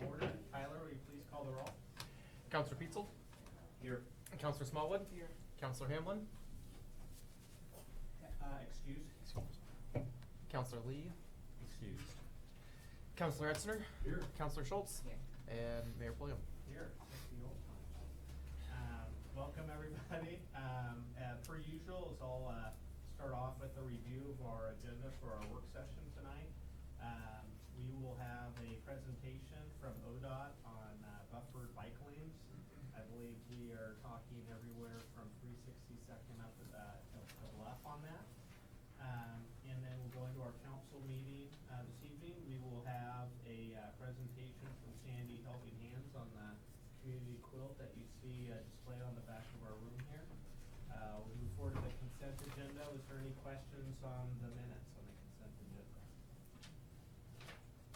order. Tyler, will you please call the roll? Counselor Pietzel? Here. Counselor Smallwood? Here. Counselor Hamlin? Excuse? Counselor Lee? Excused. Counselor Etzner? Here. Counselor Schultz? Here. And Mayor Pulliam. Here. Welcome everybody. Per usual, I'll start off with a review of our agenda for our work session tonight. We will have a presentation from ODOT on buffered bike lanes. I believe we are talking everywhere from 362nd up to Bluff on that. And then we'll go into our council meeting this evening. We will have a presentation from Sandy Helping Hands on the community quilt that you see displayed on the back of our room here. We'll move forward to the consent agenda. Was there any questions on the minutes on the consent agenda?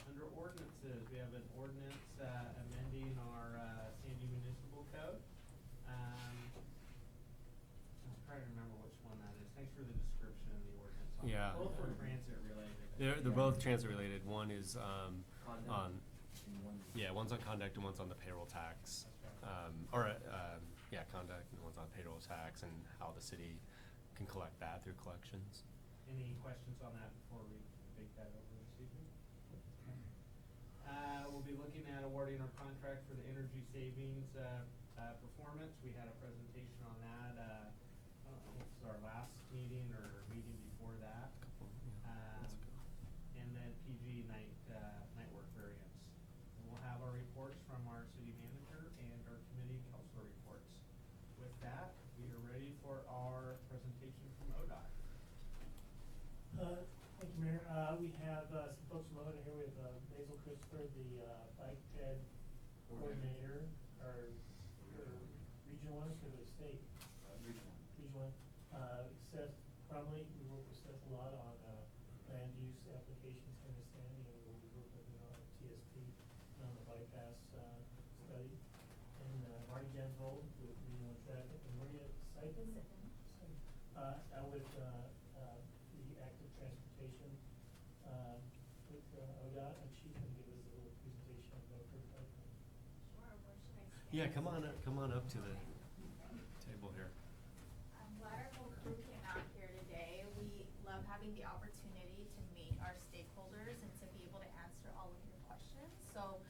Under ordinances, we have an ordinance amending our Sandy Municipal Code. I'm trying to remember which one that is. Thanks for the description of the ordinance. Yeah. Both were transit related. They're both transit related. One is Conduct. one's on conduct and one's on the payroll tax. Conduct, and one's on payroll tax and how the city can collect that through collections. Any questions on that before we take that over this evening? We'll be looking at awarding our contract for the energy savings performance. We had a presentation on that. I don't know if it was our last meeting or meeting before that. And then PG night work variance. And we'll have our reports from our city manager and our committee council reports. With that, we are ready for our presentation from ODOT. Thank you, Mayor. We have some folks from ODOT here. We have Basil Christopher, the bike shed coordinator, or regional one, or the state? Regional one. Seth Crumley, we work with Seth a lot on land use applications here in Sandy, and we'll be working on TSP on the bypass study. And Marty Janvold with Regional Traffic, and Maria Siphon out with the active transportation with ODOT, and she's going to give us a little presentation about her bike lane. Sure, where should I stand? Yeah, come on up to the table here. I'm glad our whole crew came out here today. We love having the opportunity to meet our stakeholders and to be able to answer all of your questions. So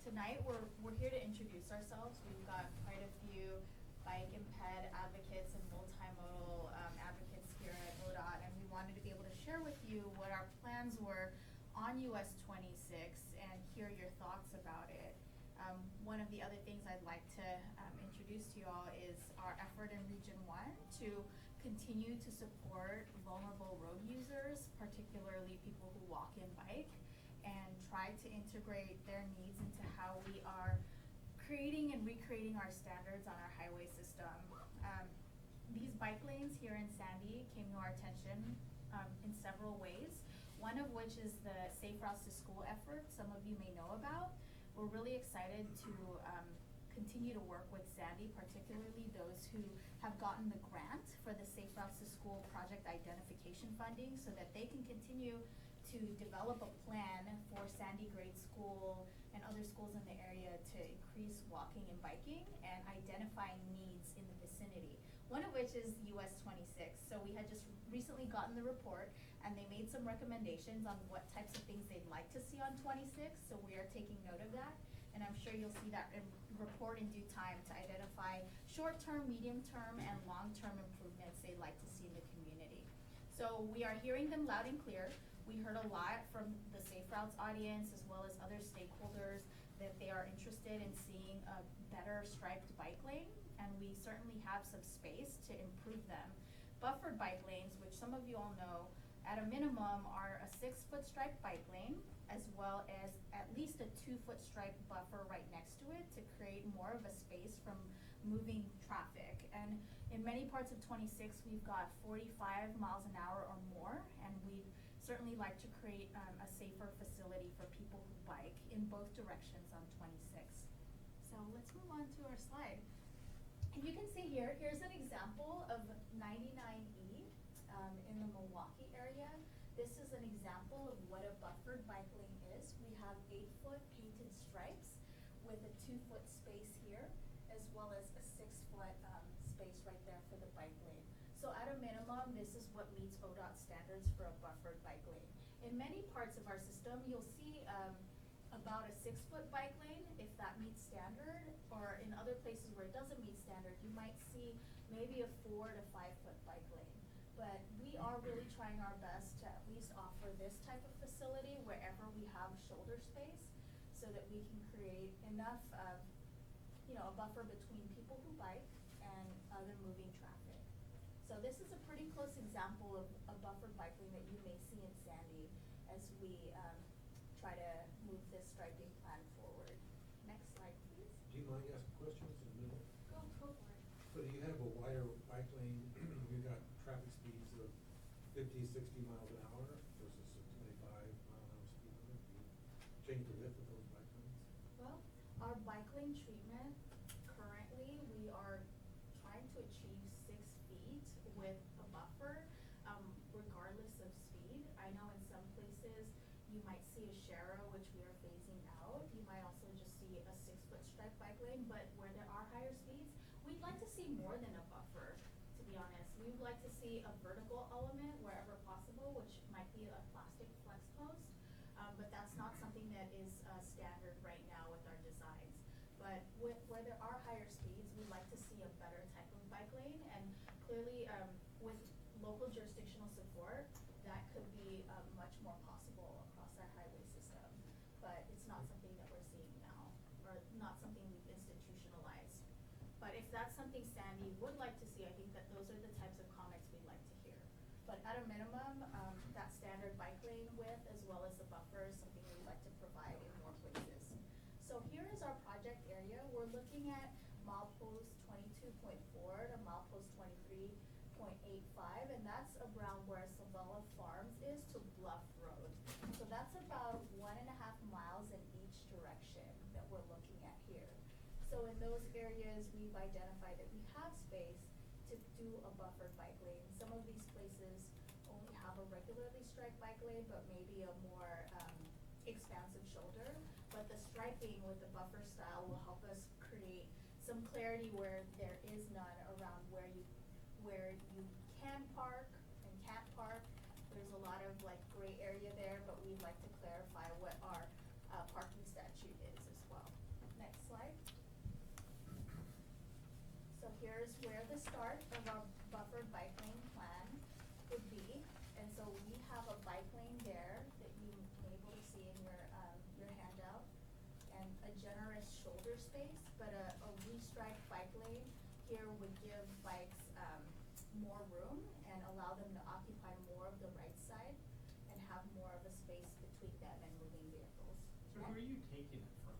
tonight we're here to introduce ourselves. We've got quite a few bike and ped advocates and multimodal advocates here at ODOT, and we wanted to be able to share with you what our plans were on US 26 and hear your thoughts about it. One of the other things I'd like to introduce to you all is our effort in Region 1 to continue to support vulnerable road users, particularly people who walk and bike, and try to integrate their needs into how we are creating and recreating our standards on our highway system. These bike lanes here in Sandy came to our attention in several ways, one of which is the Safe Routes to School effort some of you may know about. We're really excited to continue to work with Sandy, particularly those who have gotten the grant for the Safe Routes to School project identification funding, so that they can continue to develop a plan for Sandy Grade School and other schools in the area to increase walking and biking and identifying needs in the vicinity. One of which is US 26. So we had just recently gotten the report, and they made some recommendations on what types of things they'd like to see on 26. So we are taking note of that, and I'm sure you'll see that report in due time to identify short-term, medium-term, and long-term improvements they'd like to see in the community. So we are hearing them loud and clear. We heard a lot from the Safe Routes audience as well as other stakeholders that they are interested in seeing a better striped bike lane, and we certainly have some space to improve them. Buffered bike lanes, which some of you all know, at a minimum are a 6-foot striped bike lane, as well as at least a 2-foot striped buffer right next to it to create more of a space from moving traffic. And in many parts of 26, we've got 45 miles an hour or more, and we'd certainly like to create a safer facility for people who bike in both directions on 26. So let's move on to our slide. And you can see here, here's an example of 99E in the Milwaukee area. This is an example of what a buffered bike lane is. We have 8-foot painted stripes with a 2-foot space here, as well as a 6-foot, space right there for the bike lane. So at a minimum, this is what meets ODOT standards for a buffered bike lane. In many parts of our system, you'll see, about a 6-foot bike lane, if that meets standard, or in other places where it doesn't meet standard, you might see maybe a 4 to 5-foot bike lane. But we are really trying our best to at least offer this type of facility wherever we have shoulder space, so that we can create enough of, a buffer between people who bike and other moving traffic. So this is a pretty close example of a buffered bike lane that you may see in Sandy as we, try to move this striping plan forward. Next slide, please. Do you mind asking questions in a minute? Go for it. So you have a wider bike lane, you've got traffic speeds of 50, 60 miles an hour versus a 25-mile-an-hour speed limit. Do you change the width of those bike lanes? Well, our bike lane treatment, currently, we are trying to achieve 6 feet with a buffer, regardless of speed. I know in some places, you might see a Shara, which we are phasing out. You might also just see a 6-foot striped bike lane, but where there are higher speeds, we'd like to see more than a buffer, to be honest. We would like to see a vertical element wherever possible, which might be a plastic flex post. But that's not something that is standard right now with our designs. But where there are higher speeds, we'd like to see a better type of bike lane. And clearly, with local jurisdictional support, that could be much more possible across our highway system. But it's not something that we're seeing now, or not something we've institutionalized. But if that's something Sandy would like to see, I think that those are the types of comments we'd like to hear. But at a minimum, that standard bike lane width as well as the buffer is something we'd like to provide in more places. So here is our project area. We're looking at milepost 22.4 to milepost 23.85, and that's around where Sabella Farms is to Bluff Road. So that's about 1.5 miles in each direction that we're looking at here. So in those areas, we've identified that we have space to do a buffered bike lane. Some of these places only have a regularly striped bike lane, but maybe a more expansive shoulder. But the striping with the buffer style will help us create some clarity where there is none around where you can park and can't park. There's a lot of gray area there, but we'd like to clarify what our parking statute is as well. Next slide. So here's where the start of our buffered bike lane plan would be. And so we have a bike lane there that you may be able to see in your handout, and a generous shoulder space, but a restriped bike lane here would give bikes more room and allow them to occupy more of the right side and have more of a space between them and moving vehicles. So where are you taking it from?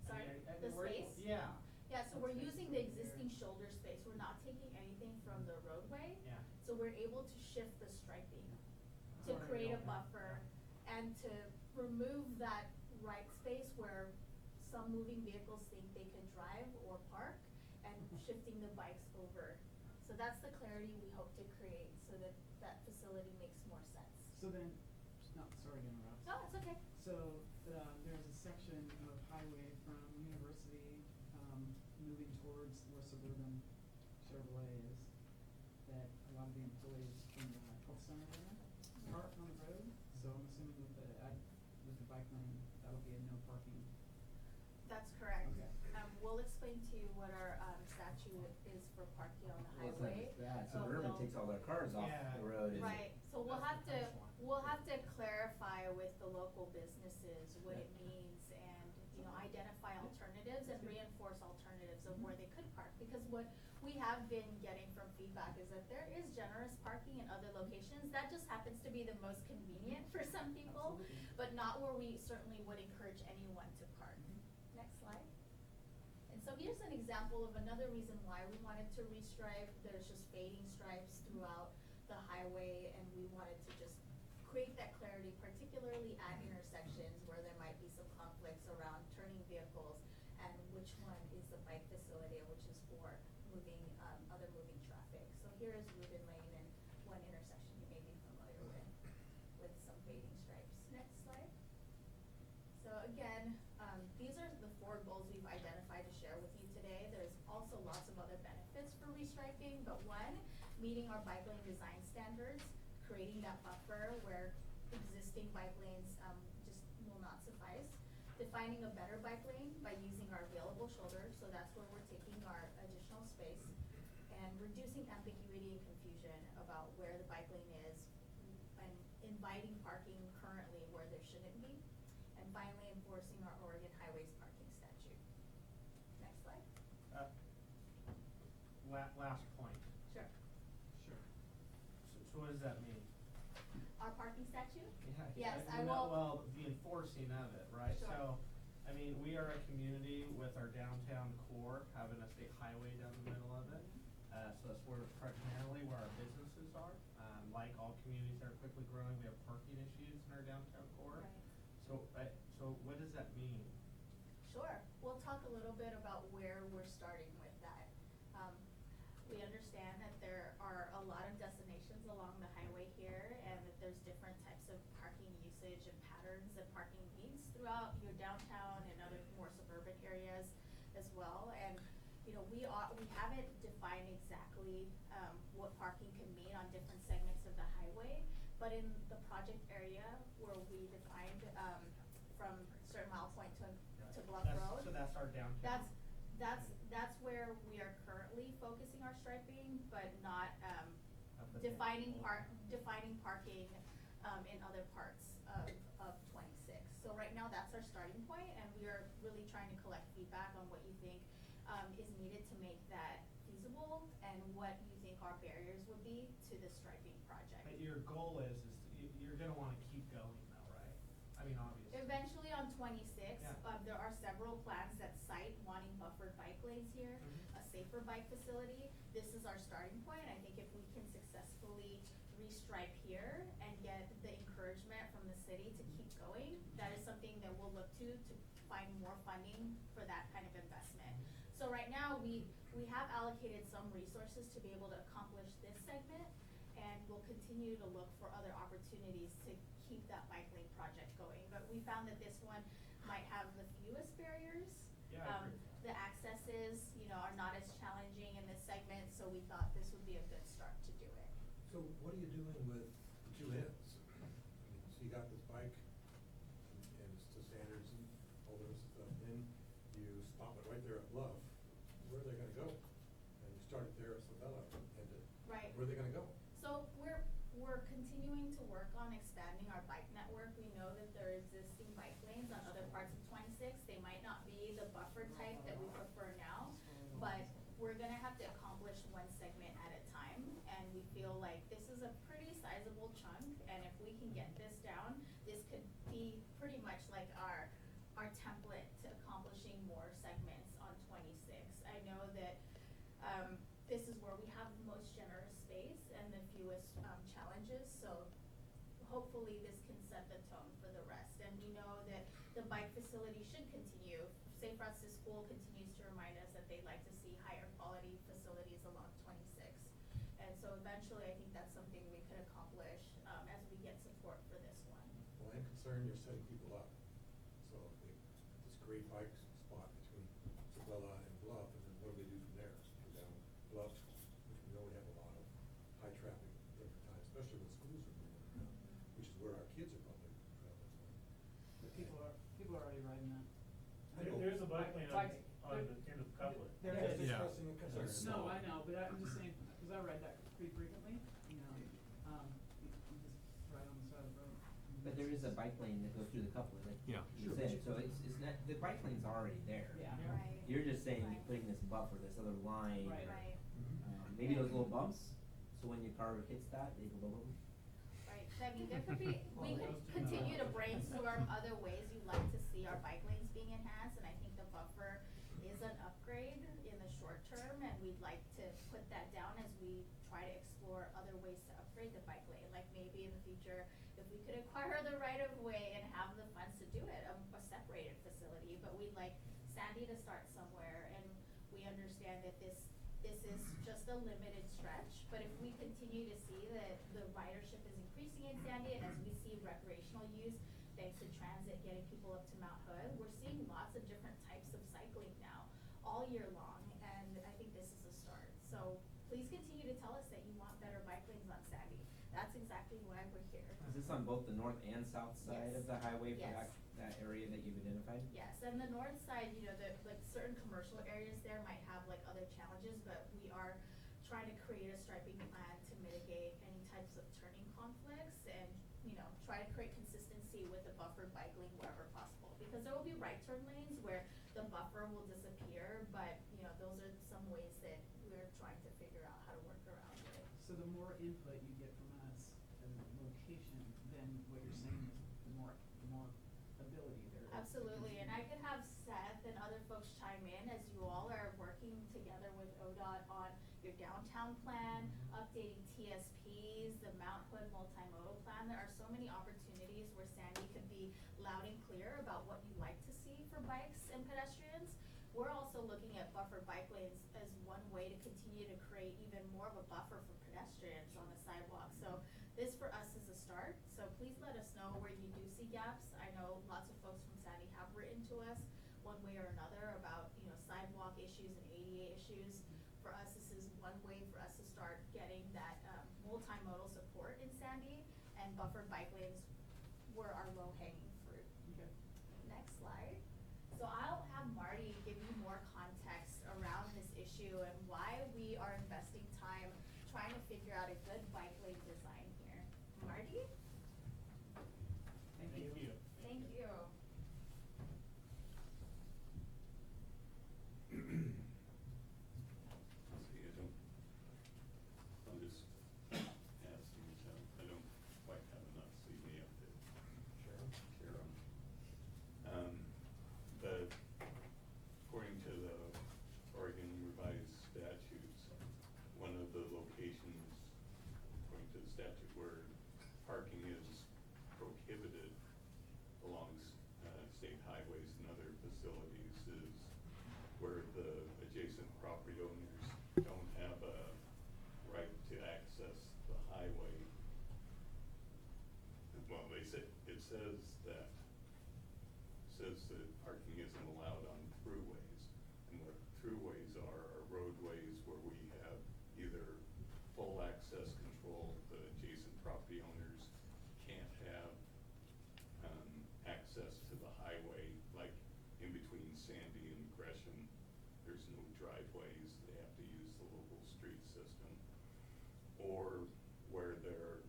Sorry, I the mean, where- space? Yeah. Yeah, so we're What's using the basically existing there? shoulder space. We're not taking anything from the roadway. Yeah. So we're able to shift the striping to Alright, create a okay. buffer and to remove that right space where some moving vehicles think they can drive or park, and shifting the bikes over. So that's the clarity we hope to create so that that facility makes more sense. So then, sorry to interrupt. No, it's okay. So, there's a section of highway from University, moving towards where suburban Chevrolet is, that a lot of the employees from the health center there park on the road. So I'm assuming with the bike lane, that'll be a no parking. That's correct. Okay. We'll explain to you what our statute is for parking on the Well, it's not highway. just that, but suburban we'll- takes all their cars off Yeah. the road. Right, so we'll That's have the to, first one. we'll have to clarify with the local businesses what it means and, identify alternatives and reinforce alternatives of where they could park. Because what we have been getting from feedback is that there is generous parking in other locations. That just happens to be the most convenient for some people, Absolutely. but not where we certainly would encourage anyone to park. Next slide. And so here's an example of another reason why we wanted to restripe. There's just fading stripes throughout the highway, and we wanted to just create that clarity, particularly at intersections where there might be some conflicts around turning vehicles and which one is the bike facility and which is for moving, other moving traffic. So here is Rubin Lane and one intersection you may be familiar with some fading stripes. Next slide. So again, these are the 4 goals we've striping, but one, meeting our bike lane design standards, creating that buffer where existing bike lanes, just will not suffice. Defining a better bike lane by using our available shoulder, so that's where we're taking our additional space. And reducing ambiguity and confusion about where the bike lane is, and inviting parking currently where there shouldn't be. And finally, enforcing our Oregon Highways parking statute. Next slide. Last point. Sure. Sure. So what does that mean? Our parking statute? Yeah. Yes, I I mean, will. well, the enforcing of it, right? Sure. So, I mean, we are a community with our downtown core, having a state highway down the middle of it. So that's primarily where our businesses are. Like all communities that are quickly growing, we have parking issues in our downtown core. Right. So what does that mean? Sure. We'll talk a little bit about where we're starting with that. We understand that there are a lot of destinations along the highway here, and that there's different types of parking usage and patterns and parking needs throughout your downtown and other more suburban areas as well. And you know, we haven't defined exactly what parking can mean on different segments of the highway, but in the project area where we defined from certain mile point to Bluff Road. So that's our downtown. That's where we are currently focusing our striping, but not Of the defining picture. parking in other parts of 26. So right now that's our starting point, and we are really trying to collect feedback on what you think is needed to make that feasible, and what you think our barriers would be to the striping project. But your goal is you're gonna wanna keep going though, right? I mean, obviously. Eventually on 26, Yeah. there are several plans that cite wanting buffered bike lanes here, Mhm. a safer bike facility. This is our starting point. I think if we can successfully restripe here and get the encouragement from the city to keep going, that is something that we'll look to find more funding for that kind of investment. So right now, we have allocated some resources to be able to accomplish this segment, and we'll continue to look for other opportunities to keep that bike lane project going. But we found that this one might have the fewest barriers. Yeah, I agree. The accesses, you know, are not as challenging in this segment, so we thought this would be a good start to do it. So what are you doing with the two ends? I mean, so you got this bike and it's to standards and all those stuff, then you stop it right there at Bluff. Where are they gonna go? And you start it there at Sabella, and Right. where are they gonna go? So we're continuing to work on expanding our bike network. We know that there are existing bike lanes on other parts of 26. They might not be the buffer type that we prefer now, but we're gonna have to accomplish one segment at a time. And we feel like this is a pretty sizable chunk, and if we can get this down, this could be pretty much like our template to accomplishing more segments on 26. I know that this is where we have the most generous space and the fewest challenges, so hopefully this can set the tone for the rest. And we know that the bike facility should continue. Safe Routes to School continues to remind us that they'd like to see higher quality facilities along 26. And so eventually I think that's something we could accomplish as we get support for this one. Well, I'm concerned you're setting people up. So they, this great bike spot between Sabella and Bluff, and then what do they do from there? Go down Bluff, which we know we have a lot of high traffic at different times, especially when schools are moving around, which is where our kids are probably traveling from. But people are already riding that. I know. There's a bike lane Bikes- on the end of couplet. There Yeah, is. just Yeah. expressing a concern. There's No, slow. I know, but I'm just saying, cause I ride that pretty frequently, you know, you just ride on the side of the road. But there is a bike lane that goes through the couplet, like Yeah. you Sure. said, so it's not, the bike lane's already there. Yeah. Right. You're just saying Right. you're putting this buffer, this other line. Right. Right. Maybe those little bumps, so when your car hits that, they go over. Right, I mean, there could be, we could continue to brainstorm other ways you'd like to see our bike lanes being enhanced, and I think the buffer is an upgrade in the short term, and we'd like to put that down as we try to explore other ways to upgrade the bike lane, like maybe in the future, if we could acquire the right of way and have the funds to do it, a separated facility, but we'd like Sandy to start somewhere, and we understand that this is just a limited stretch, but if we continue to see that the ridership is increasing in Sandy, and as we see recreational use, thanks to transit getting people up to Mount Hood, we're seeing lots of different types of cycling now, all year long, and I think this is a start. So exactly why we're here. Is this on both the north and south side Yes. of the highway for Yes. that area that you've identified? Yes, and the north side, you know, like certain commercial areas there might have like other challenges, but we are trying to create a striping plan to mitigate any types of turning conflicts and, you know, try to create consistency with the buffered bike lane wherever possible. Because there will be right turn lanes where the buffer will disappear, but, you know, those are some ways that we're trying to figure out how to work around it. So the more input you get from us as a location, then what you're saying is the more ability there is. to Absolutely, and I continue. could have Seth and other folks chime in as you all are working together with ODOT on your downtown plan, updating TSPs, the Mount Hood multimodal plan. There are so many opportunities where Sandy could be loud and clear about what you'd like to see for bikes and pedestrians. We're also looking at buffer bike lanes as one way to continue to create even more of a buffer for pedestrians on the sidewalk. So this for us is a start, so please let us know where you do see gaps. I know lots of folks from Sandy have written to us one way or another about, you know, sidewalk issues and ADA issues. For us, this is one way for us to start getting that multimodal support in Sandy, and buffered bike lanes were our low hanging fruit. Okay. Next slide. So I'll have Marty give you more context around this issue and why we are investing time trying to figure out a good bike lane design here. Marty? Thank you. Thank you. See, I'm just asking, so I don't quite have enough CV up to share them. But according to the Oregon revised statutes, one of the locations, according to the statute, where parking is prohibited along state highways and other facilities is where the adjacent property owners don't have a right to access the highway. Well, it says that parking isn't allowed on throughways. And what throughways are roadways where we have either full access control, the adjacent property owners can't have access to the highway, like in between Sandy and Gresham, there's no driveways, they have to use the local street system. Or where their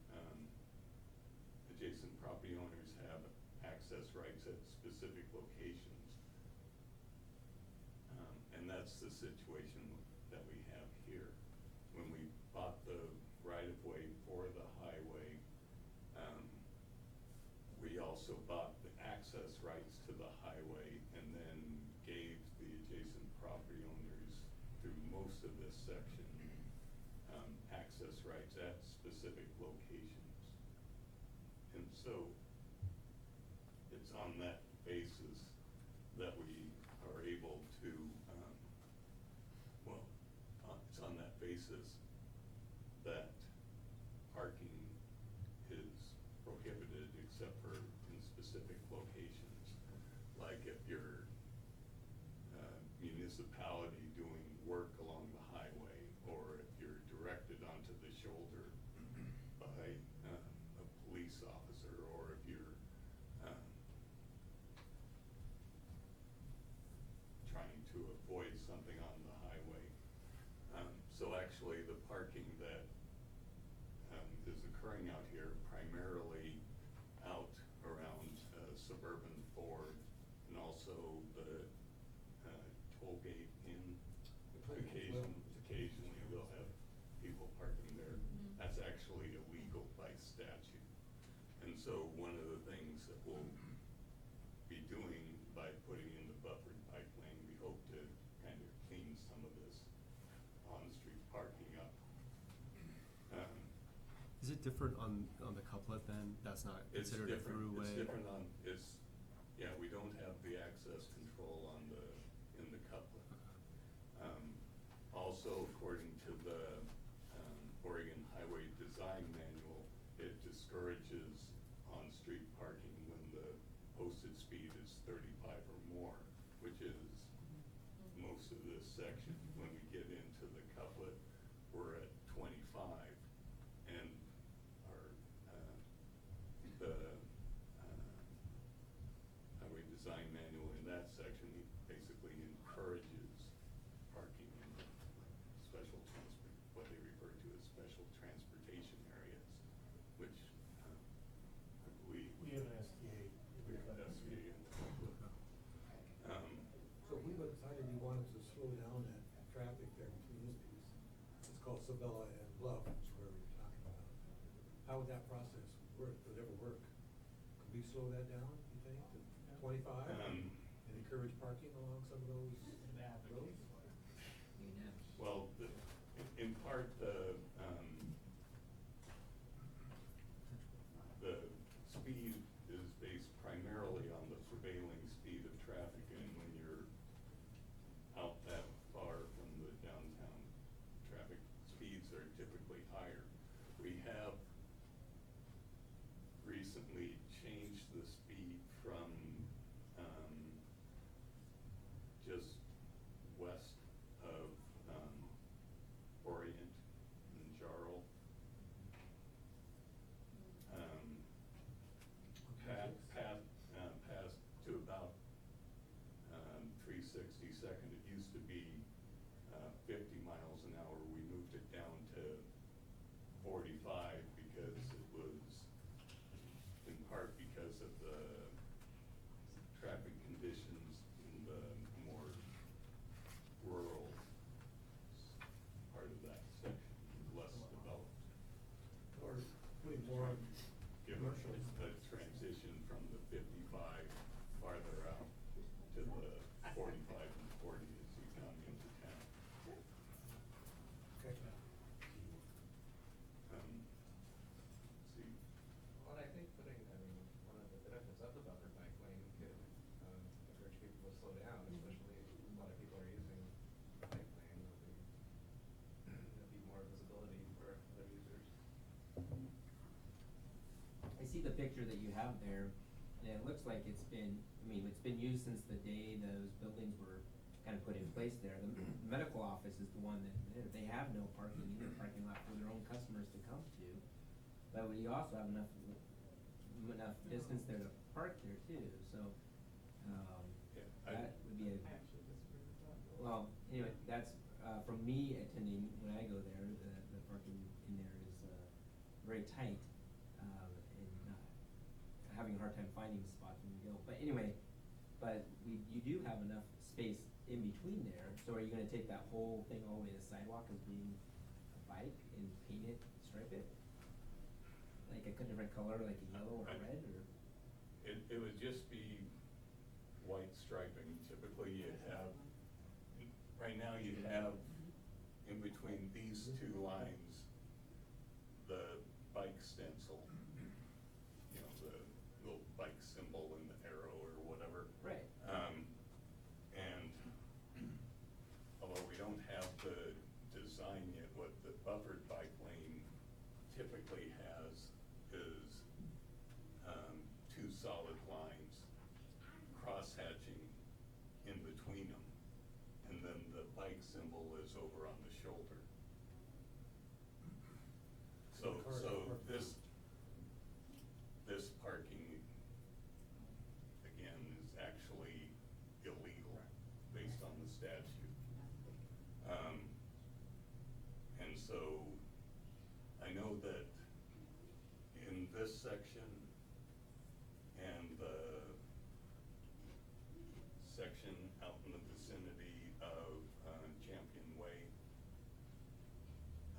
adjacent property owners have access rights at specific locations. And that's the situation that we have here. When we bought the right-of-way for the highway, we also bought the access rights to the highway and then gave the adjacent property owners through most of this section access rights at specific locations. And so it's on that basis that we are able to, it's on that basis that parking is prohibited except for in specific locations. Like if you're municipality doing work along the highway, or if you're directed onto the shoulder by a police officer, or if you're trying to avoid something on the highway. So actually the parking that is occurring out here primarily out around suburban Ford, and also the toll gate in occasionally they'll have people parking there. That's actually illegal by statute. And so one of the things that we'll be doing by putting in the buffered bike lane, we hope to kind of clean some of this on-street parking up. Is it different on the couplet then? That's not It's considered a different. throughway? It's different on, yeah, we don't have the access control in the couplet. Also, according to the Oregon Highway Design Manual, it discourages on-street parking when the posted speed is 35 or more, which is most of this section. When we get into the couplet, we're at 25, and our how would that process work, would it ever work? Could we slow that down, you think, to 25? And encourage parking along some of those roads? Well, in part, the speed is based primarily on the prevailing speed of traffic, and when you're out that far from the downtown, traffic speeds are typically higher. We have recently changed the speed from just west of Orient and Jarl. Past to about 362nd. It used to be 50 miles an hour. We moved it down to 45 because it was, in part because of the traffic conditions in the more rural part of that section, less developed. Or putting more Given commercial? the transition from the 55 farther out to the 45 and 40 as you come into town. Okay. Let's see. Well, I think one of the benefits of the buffered bike lane could encourage people to slow down, especially a lot of people are using the bike lane. There'll be more visibility for other users. I see the picture that you have there, and it looks like it's been used since the day those buildings were kind of put in place there. The medical office is the one that, they have no parking in the parking lot for their own customers to come to. But you also have enough distance there to park there too, so, that would be a. I actually disagree with that. Well, anyway, that's, from me attending, when I go there, the parking in there is, very tight, and having a hard time finding a spot when you go. But anyway, you do have enough space in between there, so are you gonna take that whole thing all the way to the sidewalk as being a bike and paint it, stripe it? Like a different color, like a yellow or red, or? It would just be white striping. Typically you have, right now you have in between these two lines, the bike stencil, you know, the little bike symbol and the arrow or whatever. Right. And although we don't have the design yet, what the buffered bike lane typically has is two solid lines cross-hatching in between them, and then the bike symbol is over on the shoulder. So this parking, again, is actually illegal based on the statute. And so I know that in this section and the section out in the vicinity of Champion Way,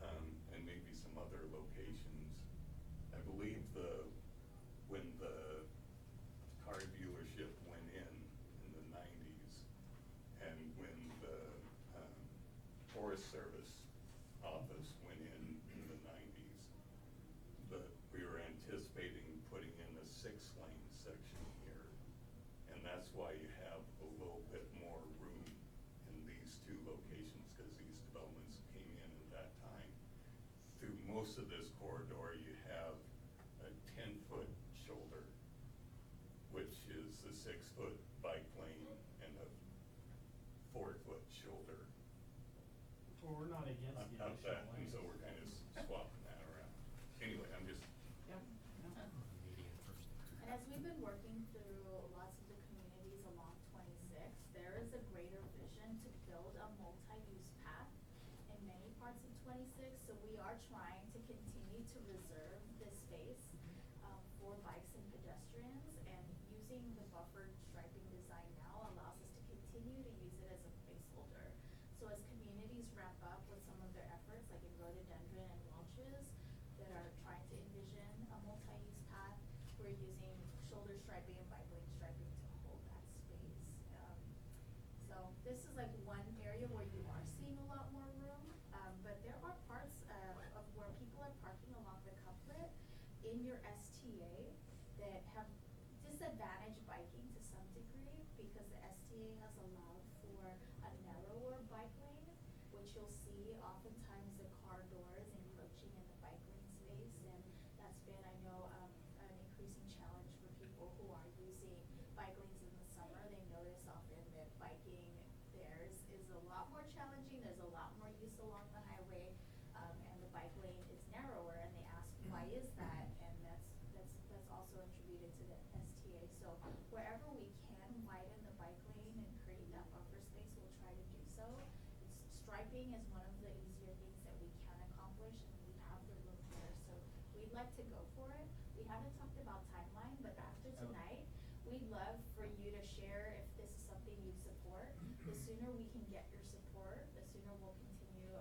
and maybe some other locations, I believe when the car dealership went in the 90s, and when the Forest Service office went in the 90s, we were anticipating putting in a 6-lane section here, and that's why you have a little bit more room in these two locations, because these developments came in at that time. Through most of this corridor, you have a 10-foot shoulder, which is the 6-foot bike lane, and a 4-foot shoulder. Well, we're not against the Of additional that, and lanes. so we're kind of swapping that around. Anyway, I'm just, Yeah, no. And as we've been working through lots of the communities along 26, there is a greater vision to build a multi-use path in many parts of 26. So we are trying to continue to reserve this space for bikes and pedestrians, and using the buffered striping design now allows us to continue to use it as a placeholder. So as communities ramp up with some of their efforts, like in rhododendron and Welch's, that are trying to envision we're using shoulder striping and bike lane striping to hold that space. So this is like one area where you are seeing a lot more room, but there are parts of where people are parking along the couplet in your STA that have disadvantaged biking to some degree, because the STA has allowed for a narrower bike lane, which you'll see oftentimes the car doors encroaching in the bike lane space, and that's been, I know, an increasing challenge for people who are using bike lanes in the summer. They notice often that biking there is a lot more challenging, there's a lot more use along the highway, and the bike lane is narrower, and they ask, why is that? And that's also attributed to the STA. So wherever we can widen the bike lane and create that buffer space, we'll try to do so. Striping is one of the easier things that we can accomplish, and we have the room there, so we'd like to go for it. We haven't talked about timeline, but after tonight, we'd love for you to share if this is something you support. The sooner we can get your support, the sooner we'll continue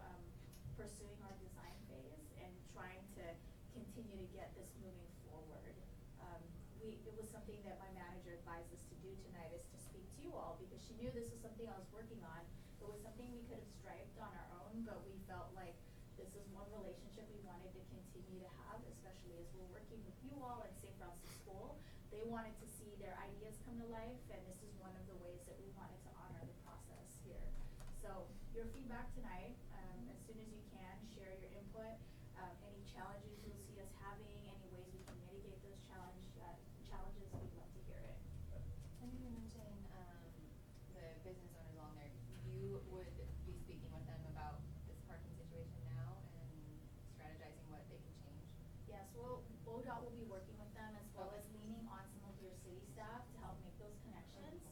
pursuing our design phase and trying to continue to get this moving forward. It was something that my manager advised us to do tonight, is to speak to you all, because she knew this was something I was working on. It was something we could have striped on our own, but we felt like this is one relationship we wanted to continue to have, especially as we're working with you all at St. Francis School. They wanted to see their ideas come to life, and this is one of the ways that we wanted to honor the process here. So your feedback tonight, as soon as you can, share your input, any challenges you'll see us having, any ways we can mitigate those challenges, we'd love to hear it. And you mentioned the business owners along there. You would be speaking with them about this parking situation now and strategizing what they can change? Yes, well, ODOT will be working with them, as well as leaning on some of your city staff to help make those connections,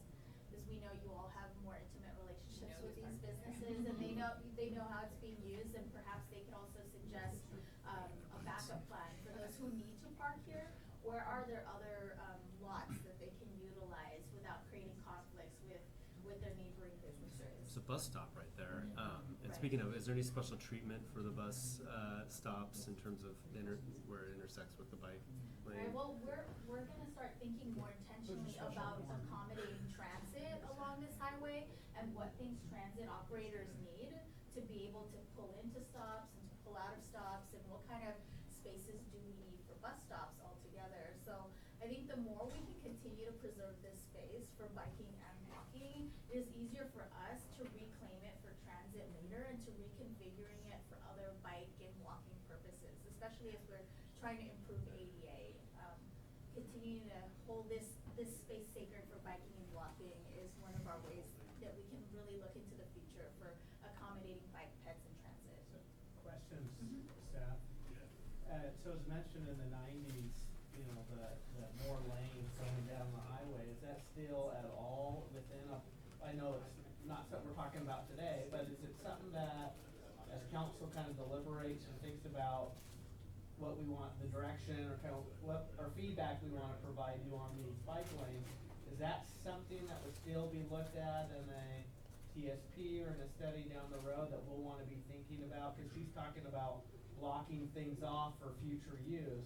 because we know you all have more intimate relationships with these businesses, and they know how it's being used, and perhaps they can also suggest a backup plan for those who need to park here. Where are there other lots that they can utilize without creating conflicts with their neighboring businesses? It's a bus stop right there. And Right. speaking of, is there any special treatment for the bus stops in terms of where it intersects with the bike lane? Right, well, we're gonna start thinking more intentionally about accommodating transit along this highway and what things transit operators need to be able to pull into stops and to pull out of stops, and what kind of spaces do we need for bus stops altogether. So I think the more we can continue to preserve this space for biking and walking, it is easier for us to reclaim it for transit later and to reconfiguring it for other bike and walking purposes, especially as we're trying to improve ADA. Continuing to hold this space sacred for biking and walking is one of our ways that we can really look into the future for accommodating bike peds in transit. So, questions, staff? So as mentioned in the 90s, you know, the more lanes going down the highway, is that still at all within I know it's not something we're talking about today, but is it something that, as council kind of deliberates and thinks about what we want, the direction, or kind of what, or feedback we want to provide you on these bike lanes, is that something that would still be looked at in a TSP or in a study down the road that we'll want to be thinking about? Because she's talking about blocking things off for future use.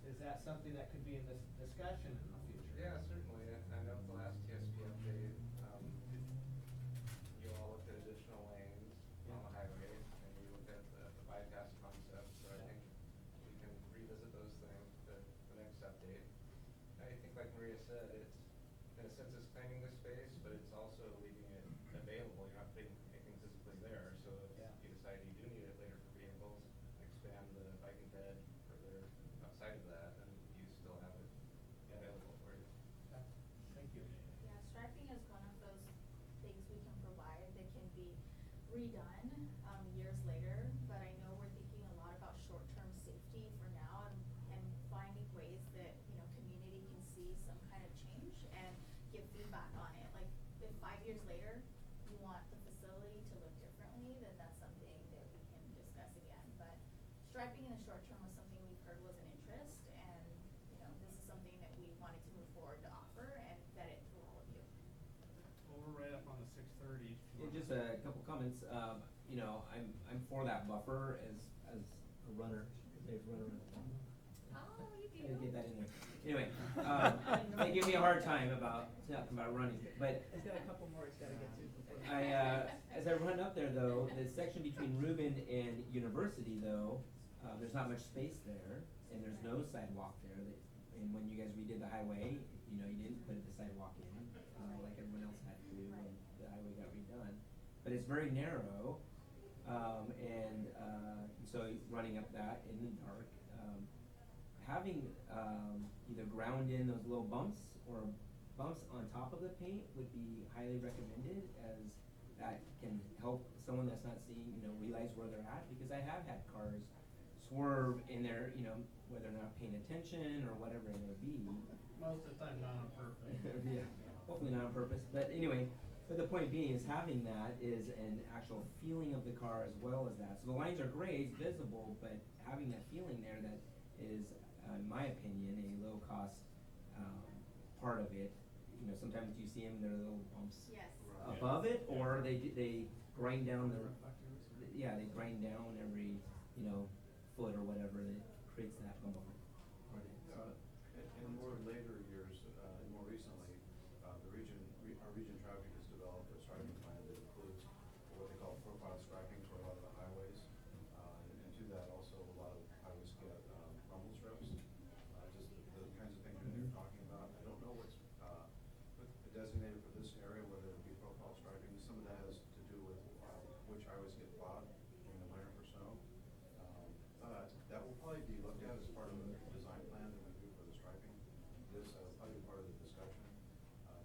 Is that something that could be in this discussion in the future? Yeah, certainly. I know the last TSP update, you all looked at additional lanes on the highway, and you looked at the bypass concept, so I think we can revisit those things at the next update. I think like Maria said, it's, in a sense, it's claiming the space, but it's also leaving it available. You're not putting anything physically there, so if you decide you do need it later for vehicles, expand the biking bed further outside of that, and you still have it available for you. Okay. Thank you. Yeah, striping is one of those things we can provide that can be redone years later, but I know we're thinking a lot about short-term safety for now, and finding ways that, you know, community can see some kind of change and give feedback on it. Like, if 5 years later you want the facility to look differently, then that's something that we can discuss again. But striping in the short term was something we've heard was an interest, and, you know, this is something that we wanted to move forward to offer and vet it through all of you. Well, we're right up on the 6:30. Yeah, just a couple comments. You know, I'm for that buffer as a runner. There's runner. Oh, you do? Gotta get that in there. Anyway, they give me a hard time about talking about running, but He's got a couple more he's gotta get to before. as I run up there though, the section between Reuben and University though, there's not much space there, and there's no sidewalk there. And when you guys redid the highway, you didn't put the sidewalk in, like everyone else had to when the highway got redone. But it's very narrow, and so running up that in the dark, having either ground in those little bumps or bumps on top of the paint would be highly recommended, as that can help someone that's not seeing, realize where they're at, because I have had cars swerve in there, whether they're not paying attention or whatever it may be. Most of the time not on purpose. Yeah, hopefully not on purpose, but anyway, but the point being is having that is an actual feeling of the car as well as that. So the lines are gray, it's visible, but having that feeling there, that is, in my opinion, a low cost part of it. Sometimes you see them, there are little bumps Yes. above it, or they grind down they grind down every, foot or whatever that creates that bump. In more later years, more recently, our region traffic has developed a striping plan that includes what they call profile striping for a lot of the highways. And to that also, a lot of highways get rumble strips, just the kinds of things that you're talking about. I don't know what's designated for this area, whether it be profile striping. Some of that has to do with which highways get plowed during the winter for snow. That will probably be looked at as part of the design plan that we do for the striping. This probably be part of the discussion,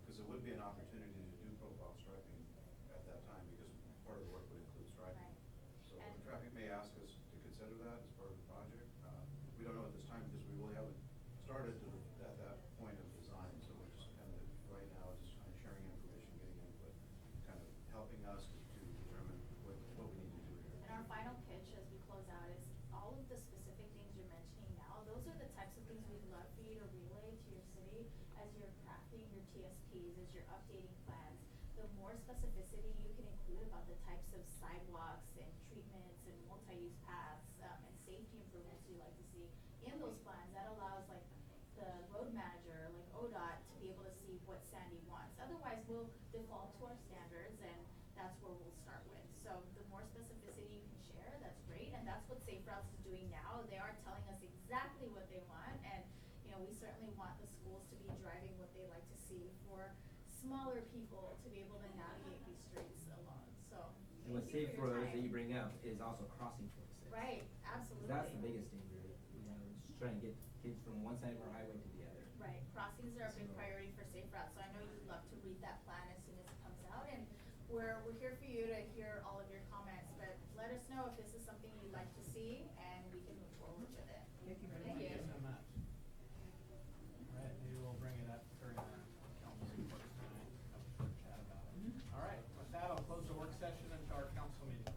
because it would be an opportunity to do profile striping at that time, because part of the work would include striping. Right. So And traffic may ask us to consider that as part of the project. We don't know at this time, because we really haven't started at that point of design, so we're just kind of right now just kind of sharing information, getting input, kind of helping us to determine what we need to do here. And our final pitch as we close out is all of the specific things you're mentioning now, those are the types of things we'd love for you to relay to your city as you're crafting your TSPs, as you're updating plans. The more specificity you can include about the types of sidewalks and treatments and multi-use paths, and safety improvements you'd like to see in those plans, that allows like the road manager, like ODOT, to be able to see what Sandy wants. Otherwise, we'll default to our standards, and that's where we'll start with. So the more specificity you can share, that's great, and that's what Safe Routes is doing now. They are telling us exactly what they want, and we certainly want the schools to be driving what they like to see for smaller people to be able to navigate these streets alone. So And with thank safe you for your roads that time. you bring up is also crossing 26. Right, absolutely. That's the biggest danger, just trying to get kids from one side of our highway to the other. Right, crossings are a big So- priority for Safe Routes, so I know you'd love to read that plan as soon as it comes out, and we're here for you to hear all of your comments, but let us know if this is something you'd like to see, and we can move forward with it. Thank you very Thank much. you. so much. All right, maybe we'll bring it up during our council report tonight, have a short chat about it. All right, with that, I'll close the work session into our council meeting.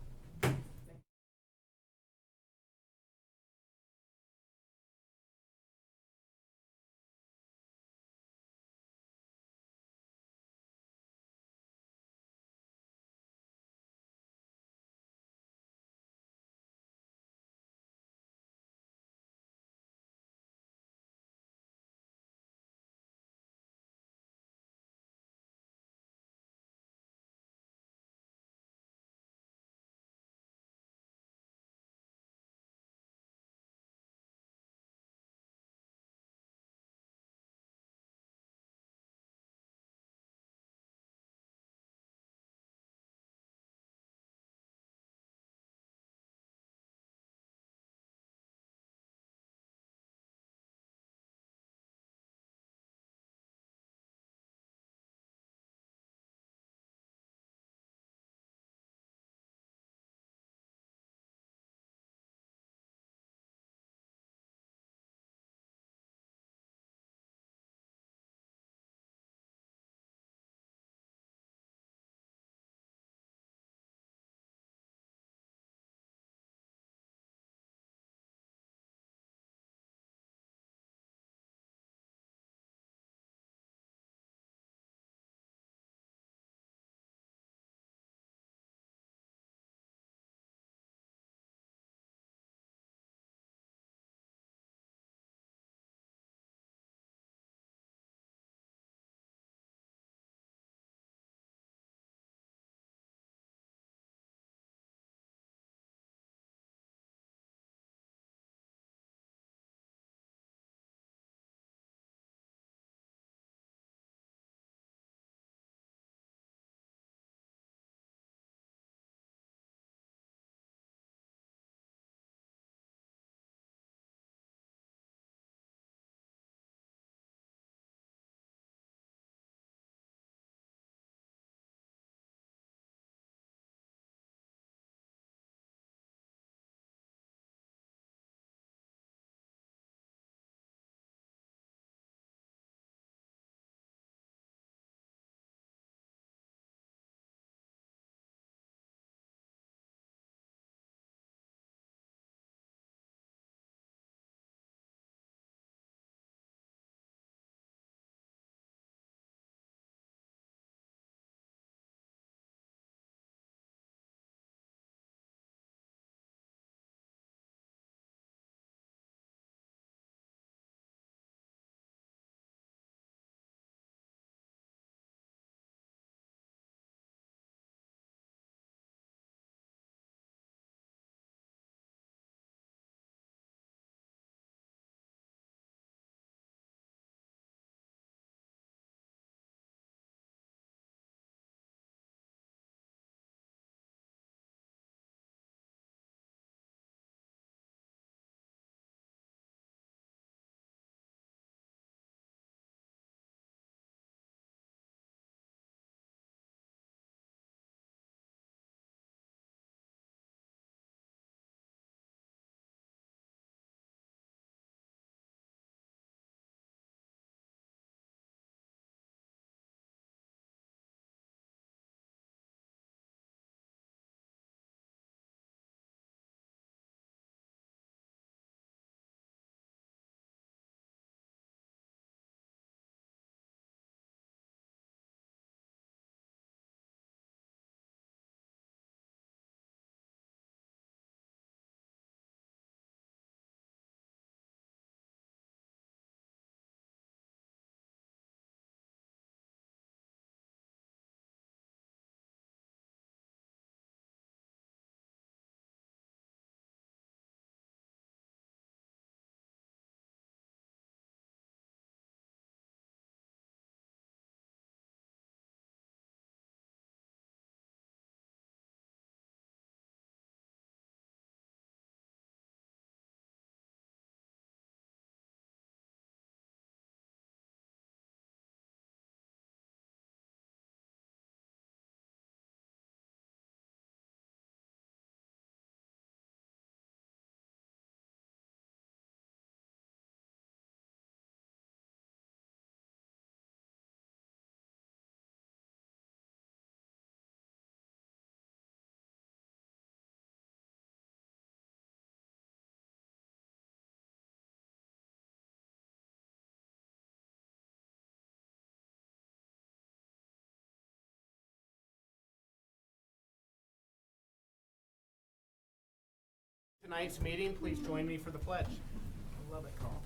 Tonight's meeting, please join me for the pledge. I love it, Carl.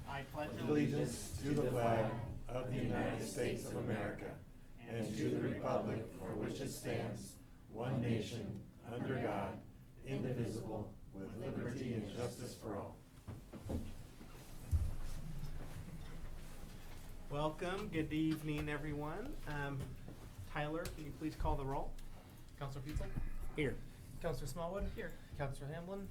I pledge Allegiance to the flag of the United States of America and to the republic for which it stands, one nation, under God, indivisible, with liberty and justice for all. Welcome, good evening, everyone. Tyler, can you please call the roll? Counselor Putzel? Here. Counselor Smallwood? Here. Counselor Hamblin?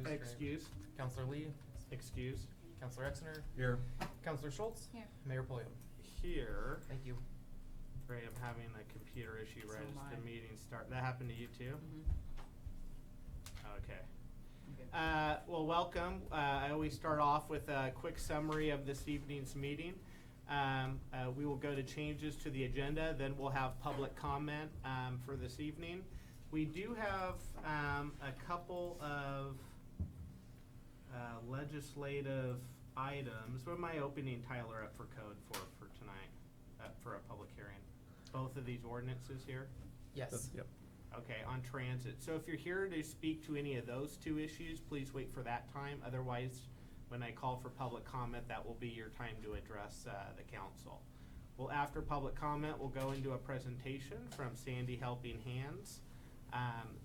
Excuse. Counselor Lee? Excuse. Counselor Exner? Here. Counselor Schultz? Here. Mayor Pulliam? Here. Thank you. Ray, I'm having a computer issue So right am as the I. meeting start. That happened to you too? Okay. Okay. Well, welcome. I always start off with a quick summary of this evening's meeting. We will go to changes to the agenda, then we'll have public comment for this evening. We do have a couple of legislative items. What am I opening Tyler up for code for tonight, for a public hearing? Both of these ordinances here? Yes. Yep. Okay, on transit. So if you're here to speak to any of those two issues, please wait for that time. Otherwise, when I call for public comment, that will be your time to address the council. Well, after public comment, we'll go into a presentation from Sandy Helping Hands.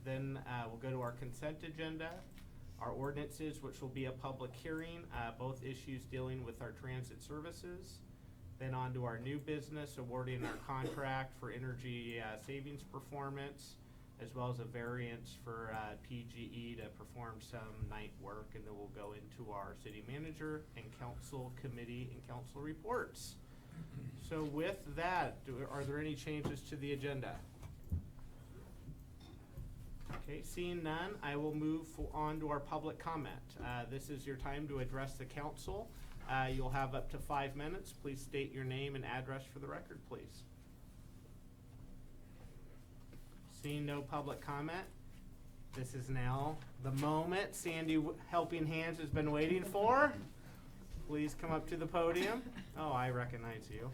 Then we'll go to our consent agenda, our ordinances, which will be a public hearing, both issues dealing with our transit services. Then on to our new business, awarding our contract for energy savings performance, as well as a variance for PGE to perform some night work. And then we'll go into our city manager and council committee and council reports. So with that, are there any changes to the agenda? Okay, seeing none, I will move on to our public comment. This is your time to address the council. You'll have up to 5 minutes. Please state your name and address for the record, please. Seeing no public comment, this is now the moment Sandy Helping Hands has been waiting for. Please come up to the podium. Oh, I recognize you.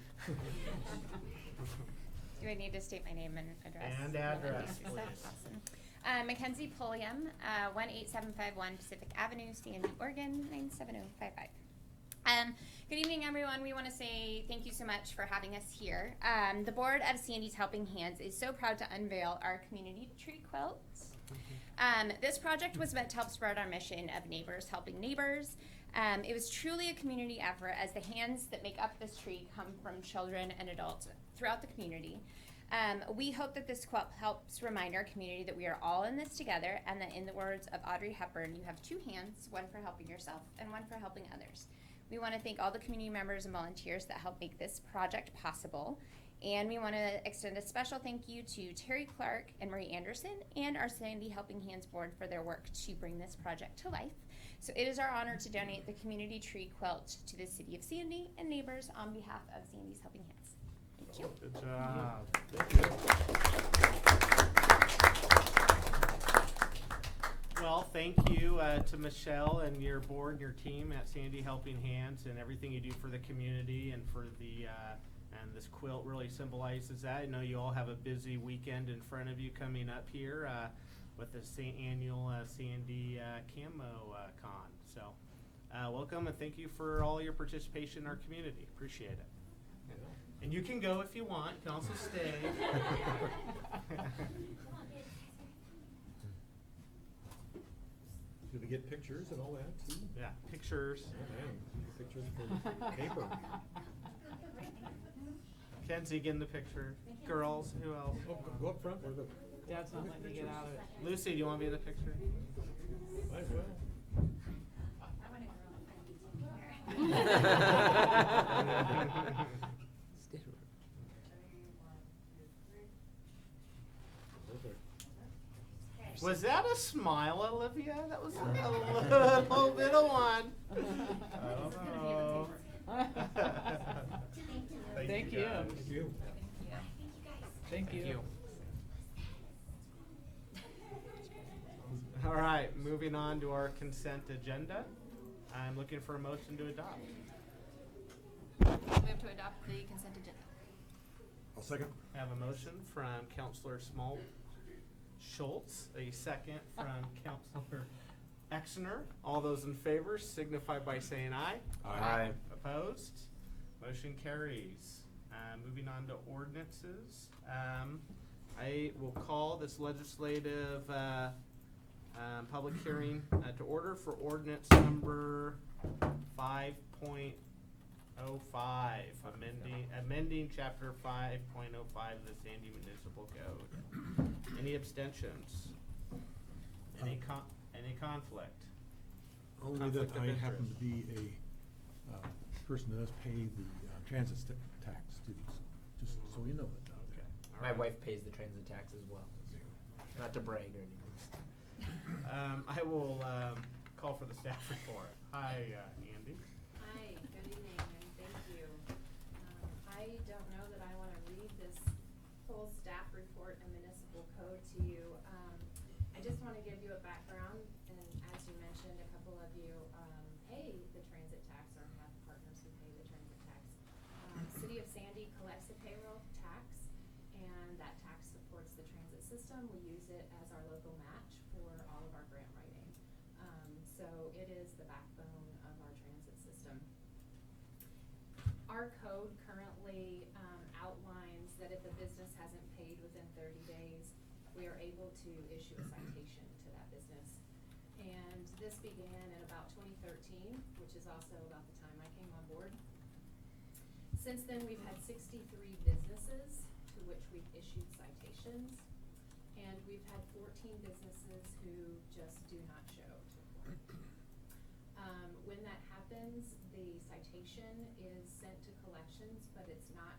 Do I need to state my name and address? And address, Is that please. awesome? Mackenzie Pulliam, 18751 Pacific Avenue, Sandy, Oregon, 97055. Good evening, everyone. We want to say thank you so much for having us here. The board of Sandy's Helping Hands is so proud to unveil our community tree quilt. This project was meant to help spread our mission of neighbors helping neighbors. It was truly a community effort, as the hands that make up this tree come from children and adults throughout the community. We hope that this quilt helps remind our community that we are all in this together, and that, in the words of Audrey Hepburn, you have two hands, one for helping yourself and one for helping others. We want to thank all the community members and volunteers that help make this project possible. And we want to extend a special thank you to Terry Clark and Marie Anderson and our Sandy Helping Hands board for their work to bring this project to life. So it is our honor to donate the community tree quilt to the city of Sandy and neighbors on behalf of Sandy's Helping Hands. Thank you. Good job. Well, thank you to Michelle and your board and your team at Sandy Helping Hands, and everything you do for the community and for the and this quilt really symbolizes that. I know you all have a busy weekend in front of you coming up here with the annual Sandy Camo Con. So welcome, and thank you for all your participation in our community. Appreciate it. And you can go if you want. You can also stay. Do we get pictures and all that too? Yeah, pictures. Oh man, pictures for paper. Kenzie, get in the picture. Girls, who else? Oh, go up front where the. Dad's not letting me get out of it. Lucy, do you want to be in the picture? Might as well. Perfect. Was that a smile, Olivia? That was a little bit of one. I don't know. Thank you. guys. Thank you. Thank you. All right, moving on to our consent agenda. I'm looking for a motion to adopt. Move to adopt the consent agenda. I'll second. I have a motion from Counselor Schultz, a second from Counselor Exner. All those in favor signify by saying aye. Aye. Opposed? Motion carries. Moving on to ordinances. I will call this legislative public hearing to order for ordinance number 5.05, amending chapter 5.05 of the Sandy Municipal Code. Any abstentions? Any conflict? Only Conflict that of I happen to interest. be a person that does pay the transit tax too, just so you know it. Okay. all My right. wife pays the transit tax as well. Not to brag or anything. I will call for the staff report. Hi, Andy. Hi, good evening, and thank you. I don't know that I want to read this full staff report and municipal code to you. I just want to give you a background, and as you mentioned, a couple of you pay the transit tax or have partners who pay the transit tax. City of Sandy collects the payroll tax, and that tax supports the transit system. We use it as our local match for all of our grant writing. So it is the backbone of our transit system. Our code currently outlines that if a business hasn't paid within 30 days, we are able to issue a citation to that business. And this began in about 2013, which is also about the time I came on board. Since then, we've had 63 businesses to which we've issued citations, and we've had 14 businesses who just do not show to court. When that happens, the citation is sent to collections, but it's not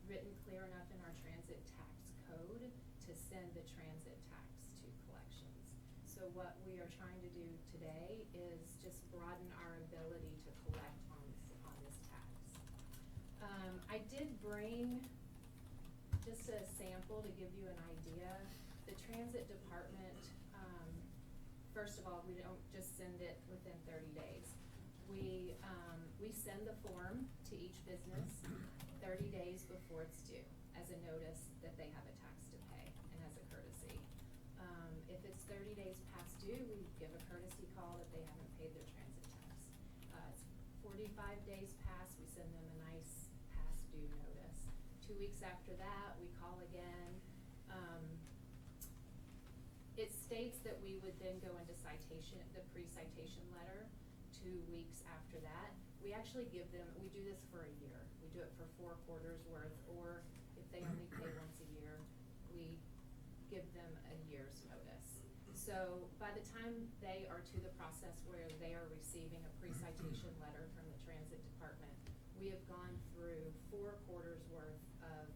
written clear enough in our transit tax code to send the transit tax to collections. So what we are trying to do today is just broaden our ability to collect on this tax. I did bring just a sample to give you an idea. The transit department, first of all, we don't just send it within 30 days. We send the form to each business 30 days before it's due as a notice that they have a tax to pay and as a courtesy. If it's 30 days past due, we give a courtesy call that they haven't paid their transit tax. It's 45 days past, we send them a nice past due notice. 2 weeks after that, we call again. It states that we would then go into citation, the pre-citation letter 2 weeks after that. We actually give them, we do this for a year. We do it for 4 quarters worth, or if they only pay once a year, we give them a year's notice. So by the time they are to the process where they are receiving a pre-citation letter from the transit department, we have gone through 4 quarters worth of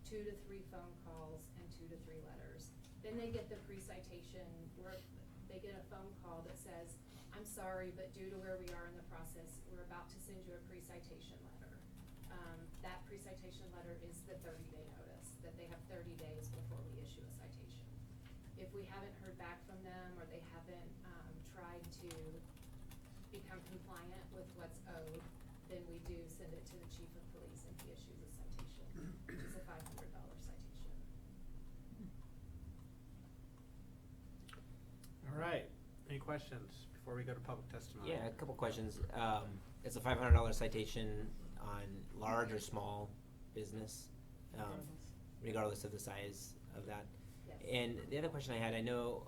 2 to 3 phone calls and 2 to 3 letters. Then they get the pre-citation, they get a phone call that says, I'm sorry, but due to where we are in the process, we're about to send you a pre-citation letter. That pre-citation letter is the 30-day notice, that they have 30 days before we issue a citation. If we haven't heard back from them, or they haven't tried to become compliant with what's owed, then we do send it to the chief of police and he issues a citation, which is a $500 citation. All right. Any questions before we go to public testimony? Yeah, a couple questions. It's a $500 citation on large or small business, regardless of the size of that. Yes. And the other question I had, I know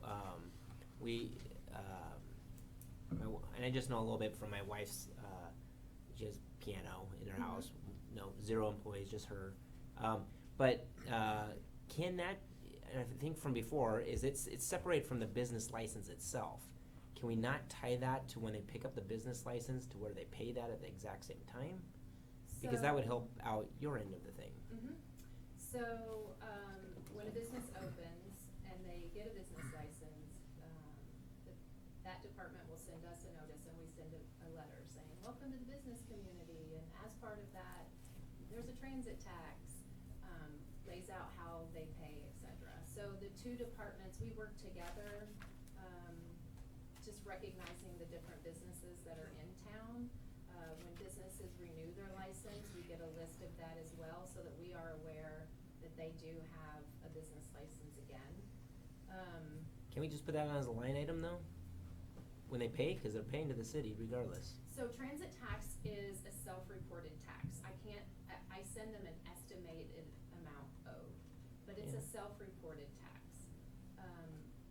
and I just know a little bit from my wife's, she has piano in her house, no, 0 employees, just her. But can that, and I think from before, is it's separated from the business license itself. Can we not tie that to when they pick up the business license to where they pay that at the exact same time? Because that would help out your end of the thing. Mm-hmm. So, when a business opens and they get a business license, that department will send us a notice and we send a letter saying, welcome to the business community, and as part of that, there's a transit tax, lays out how they pay, etc. So the 2 departments, we work together, just recognizing the different businesses that are in town. When businesses renew their license, we get a list of that as well, so that we are aware that they do have a business license again. Can we just put that on as a line item though? When they pay, cause they're paying to the city regardless. So transit tax is a self-reported tax. I send them an estimated amount owed, but it's a Yeah. self-reported tax.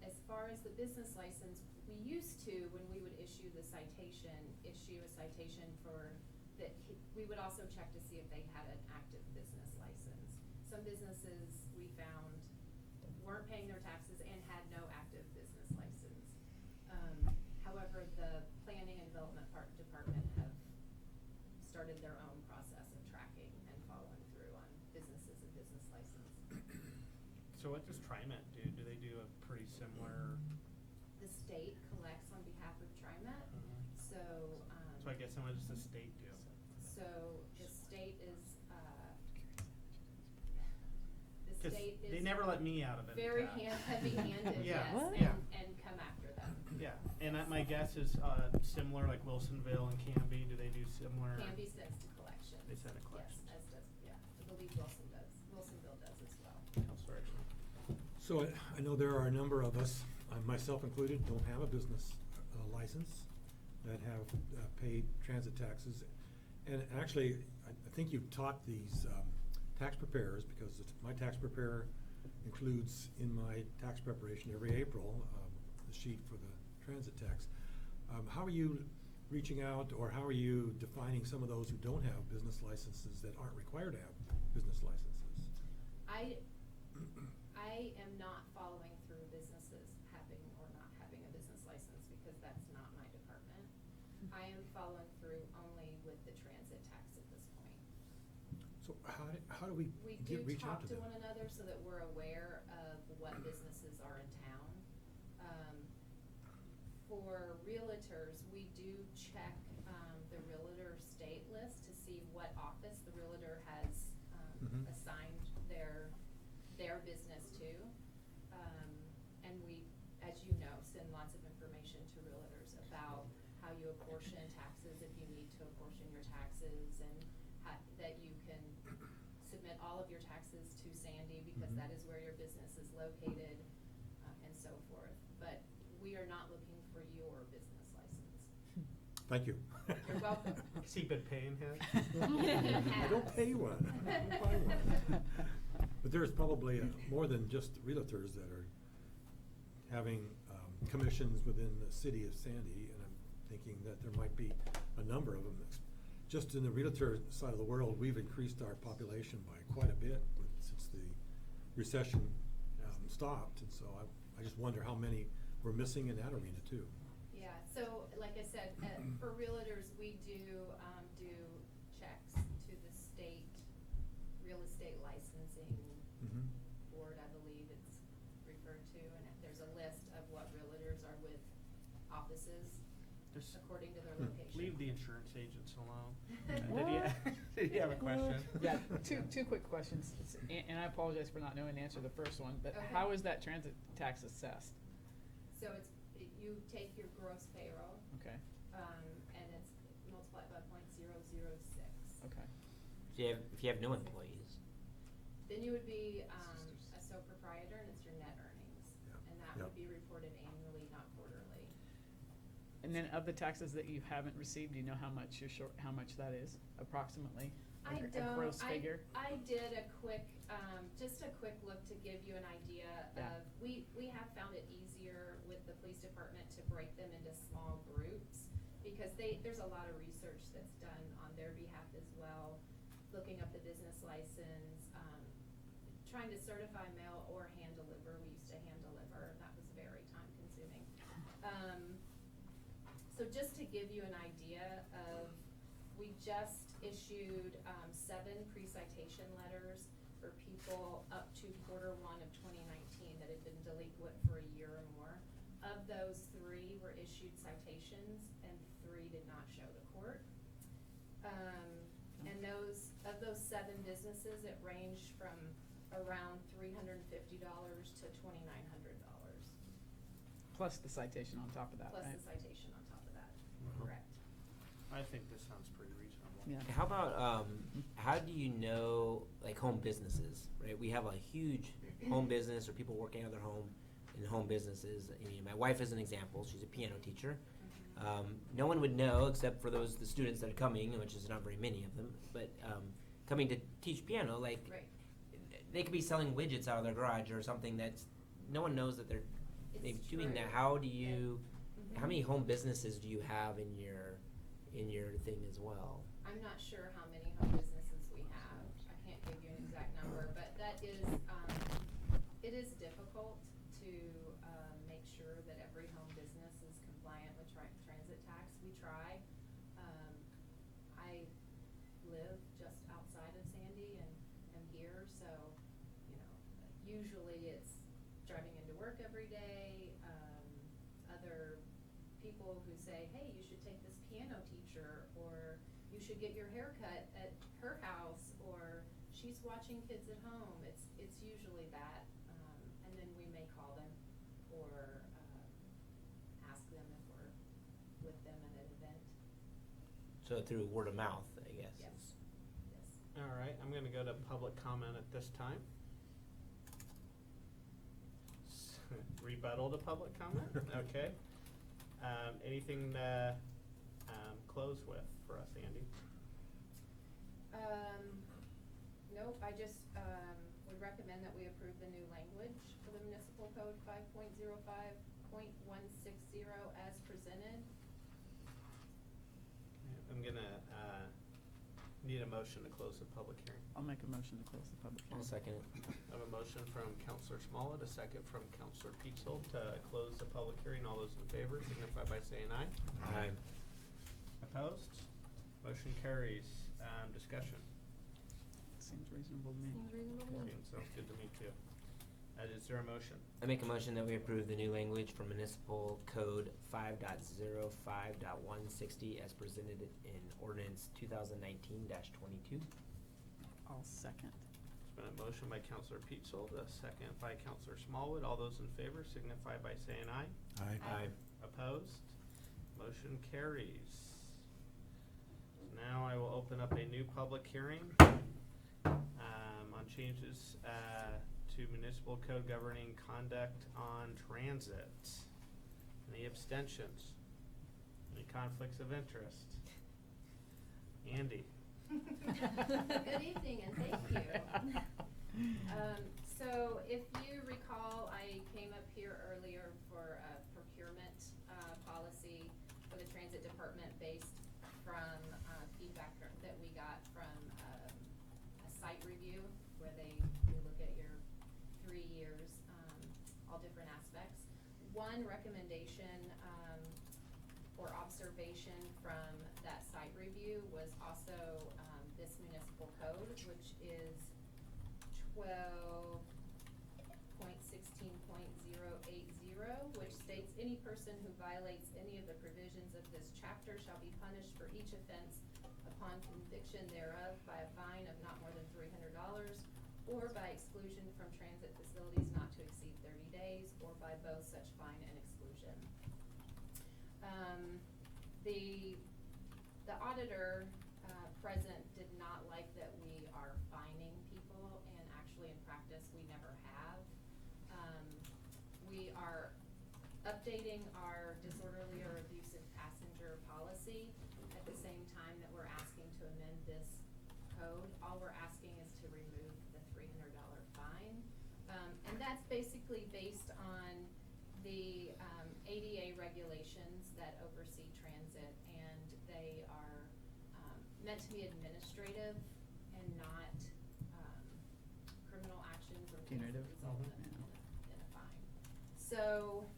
As far as the business license, we used to, when we would issue a citation for we would also check to see if they had an active business license. Some businesses we found weren't paying their taxes and had no active business license. However, the planning and development department have started their own process of tracking and following through on businesses and business license. So what does TriMet do? Do they do a pretty similar? The state collects on behalf of TriMet, so. So I guess what does the state do? So the state is, They never let me out of it. very heavy-handed, Yeah. yes, What? and, Yeah. and come after them. Yeah, and my guess is similar, like Wilsonville and Canby. Do they do similar? Canby sends to collections. They send to collections. Yes, as does, yeah, I believe Wilsonville does as well. Counselor Exner. So I know there are a number of us, myself included, don't have a business license that have paid transit taxes. And actually, I think you've taught these tax preparers, because my tax preparer includes in my tax preparation every April the sheet for the transit tax. How are you reaching out, or how are you defining some of those who don't have business licenses that aren't required to have business licenses? I am not following through businesses having or not having a business license because that's not my department. I am following through only with the transit tax at this point. So how do we reach out to them? We do talk to one another so that we're aware of what businesses are in town. For realtors, we do check the realtor state list to see what office the realtor has assigned their business to. And we, as you know, send lots of information to realtors about how you apportion taxes, if you need to apportion your taxes, and that you can submit all of your taxes to Sandy because that is where your business is located, and so forth. But we are not looking for your business license. Thank you. You're welcome. Has he been paying his? I don't pay one. I don't buy one. But there's probably more than just realtors that are having commissions within the city of Sandy, and I'm thinking that there might be a number of them. Just in the realtor side of the world, we've increased our population by quite a bit since the recession stopped, and so I just wonder how many we're missing in that arena too. Yeah, so like I said, for realtors, we do checks to the state real estate licensing board, I believe it's referred to, and there's a list of what realtors are with offices according to their location. Leave the insurance agents alone. Did you have a question? Yeah, two quick questions, and I apologize for not knowing the answer to the first one, but Okay. how is that transit tax assessed? So you take your gross payroll, Okay, and it's multiplied by .006. okay. If you have no employees. Then you would be a sole proprietor, and it's your net earnings, Yeah. and that Yep. would be reported annually, not quarterly. And then of the taxes that you haven't received, do you know how much how much that is approximately? I A don't. gross figure? I did a quick, just a quick look to give you an idea Yeah. of, we have found it easier with the police department to break them into small groups, because there's a lot of research that's done on their behalf as well, looking up the business license, trying to certify mail or hand deliver. We used to hand deliver, and that was very time consuming. So just to give you an idea of, we just issued 7 pre-citation letters for people up to Q1 of 2019 that had been delinquent for a year or more. Of those, 3 were issued citations and 3 did not show to court. And of those 7 businesses, it ranged from around $350 to $2,900. Plus the citation on top of that, Plus right? the citation on top of that, correct. I think this sounds pretty reasonable. Yeah. How about, how do you know, like home businesses, right? We have a huge home business or people working out of their home. in home businesses. I mean, my wife is an example. She's a piano teacher. No one would know except for the students that are coming, which is not very many of them, but coming to teach piano, like Right. they could be selling widgets out of their garage or something that's no one knows that they're It's doing that. true. How do you? Mhm. How many home businesses do you have in your thing as well? I'm not sure how many home businesses we have. I can't give you an exact number, but that is, it is difficult to, make sure that every home business is compliant with transit tax. We try. I live just outside of Sandy and am here, so, you know, usually it's driving into work every day, other people who say, hey, you should take this piano teacher, or you should get your hair cut at her house, or she's watching kids at home. It's usually that, and then we may call them or ask them if we're with them at an event. So through word of mouth, I guess. Yes. Yes. All right, I'm gonna go to public comment at this time. Rebuttal to public comment, okay. Anything to, close with for us, Andy? Nope, I just, would recommend that we approve the new language for the municipal code 5.05.160 as presented. I'm gonna, need a motion to close the public hearing. I'll make a motion to close the public I'll hearing. second it. I have a motion from Counselor Smollett, a second from Counselor Peitzel to close the public hearing. All those in favor signify by saying aye. Aye. Opposed? Motion carries. Discussion. Seems reasonable to me. Sounds good to me too. Is there a motion? I make a motion that we approve the new language for municipal code 5.05.160 as presented in ordinance 2019-22. I'll second. There's been a motion by Counselor Peitzel, a second by Counselor Smallwood. All those in favor signify by saying aye. Aye. Opposed? Motion carries. Now I will open up a new public hearing on changes to municipal code governing conduct on transit. Any abstentions? Any conflicts of interest? Andy? Good evening and thank you. So if you recall, I came up here earlier for a procurement policy for the transit department based from feedback that we got from a site review where we look at your 3 years, all different aspects. One recommendation or observation from that site review was also this municipal code, which is 12.16.080, which states any person who violates any of the provisions of this chapter shall be punished for each offense upon conviction thereof by a fine of not more than $300 or by exclusion from transit facilities not to exceed 30 days or by both such fine and exclusion. The auditor present did not like that we are fining people, and actually in practice we never have. We are updating our disorderly or abusive passenger policy at the same time that we're asking to amend this code. All we're asking is to remove the $300 fine. And that's basically based on the ADA regulations that oversee transit, and they are meant to be administrative and not criminal actions or things that Punitive. result in a fine. So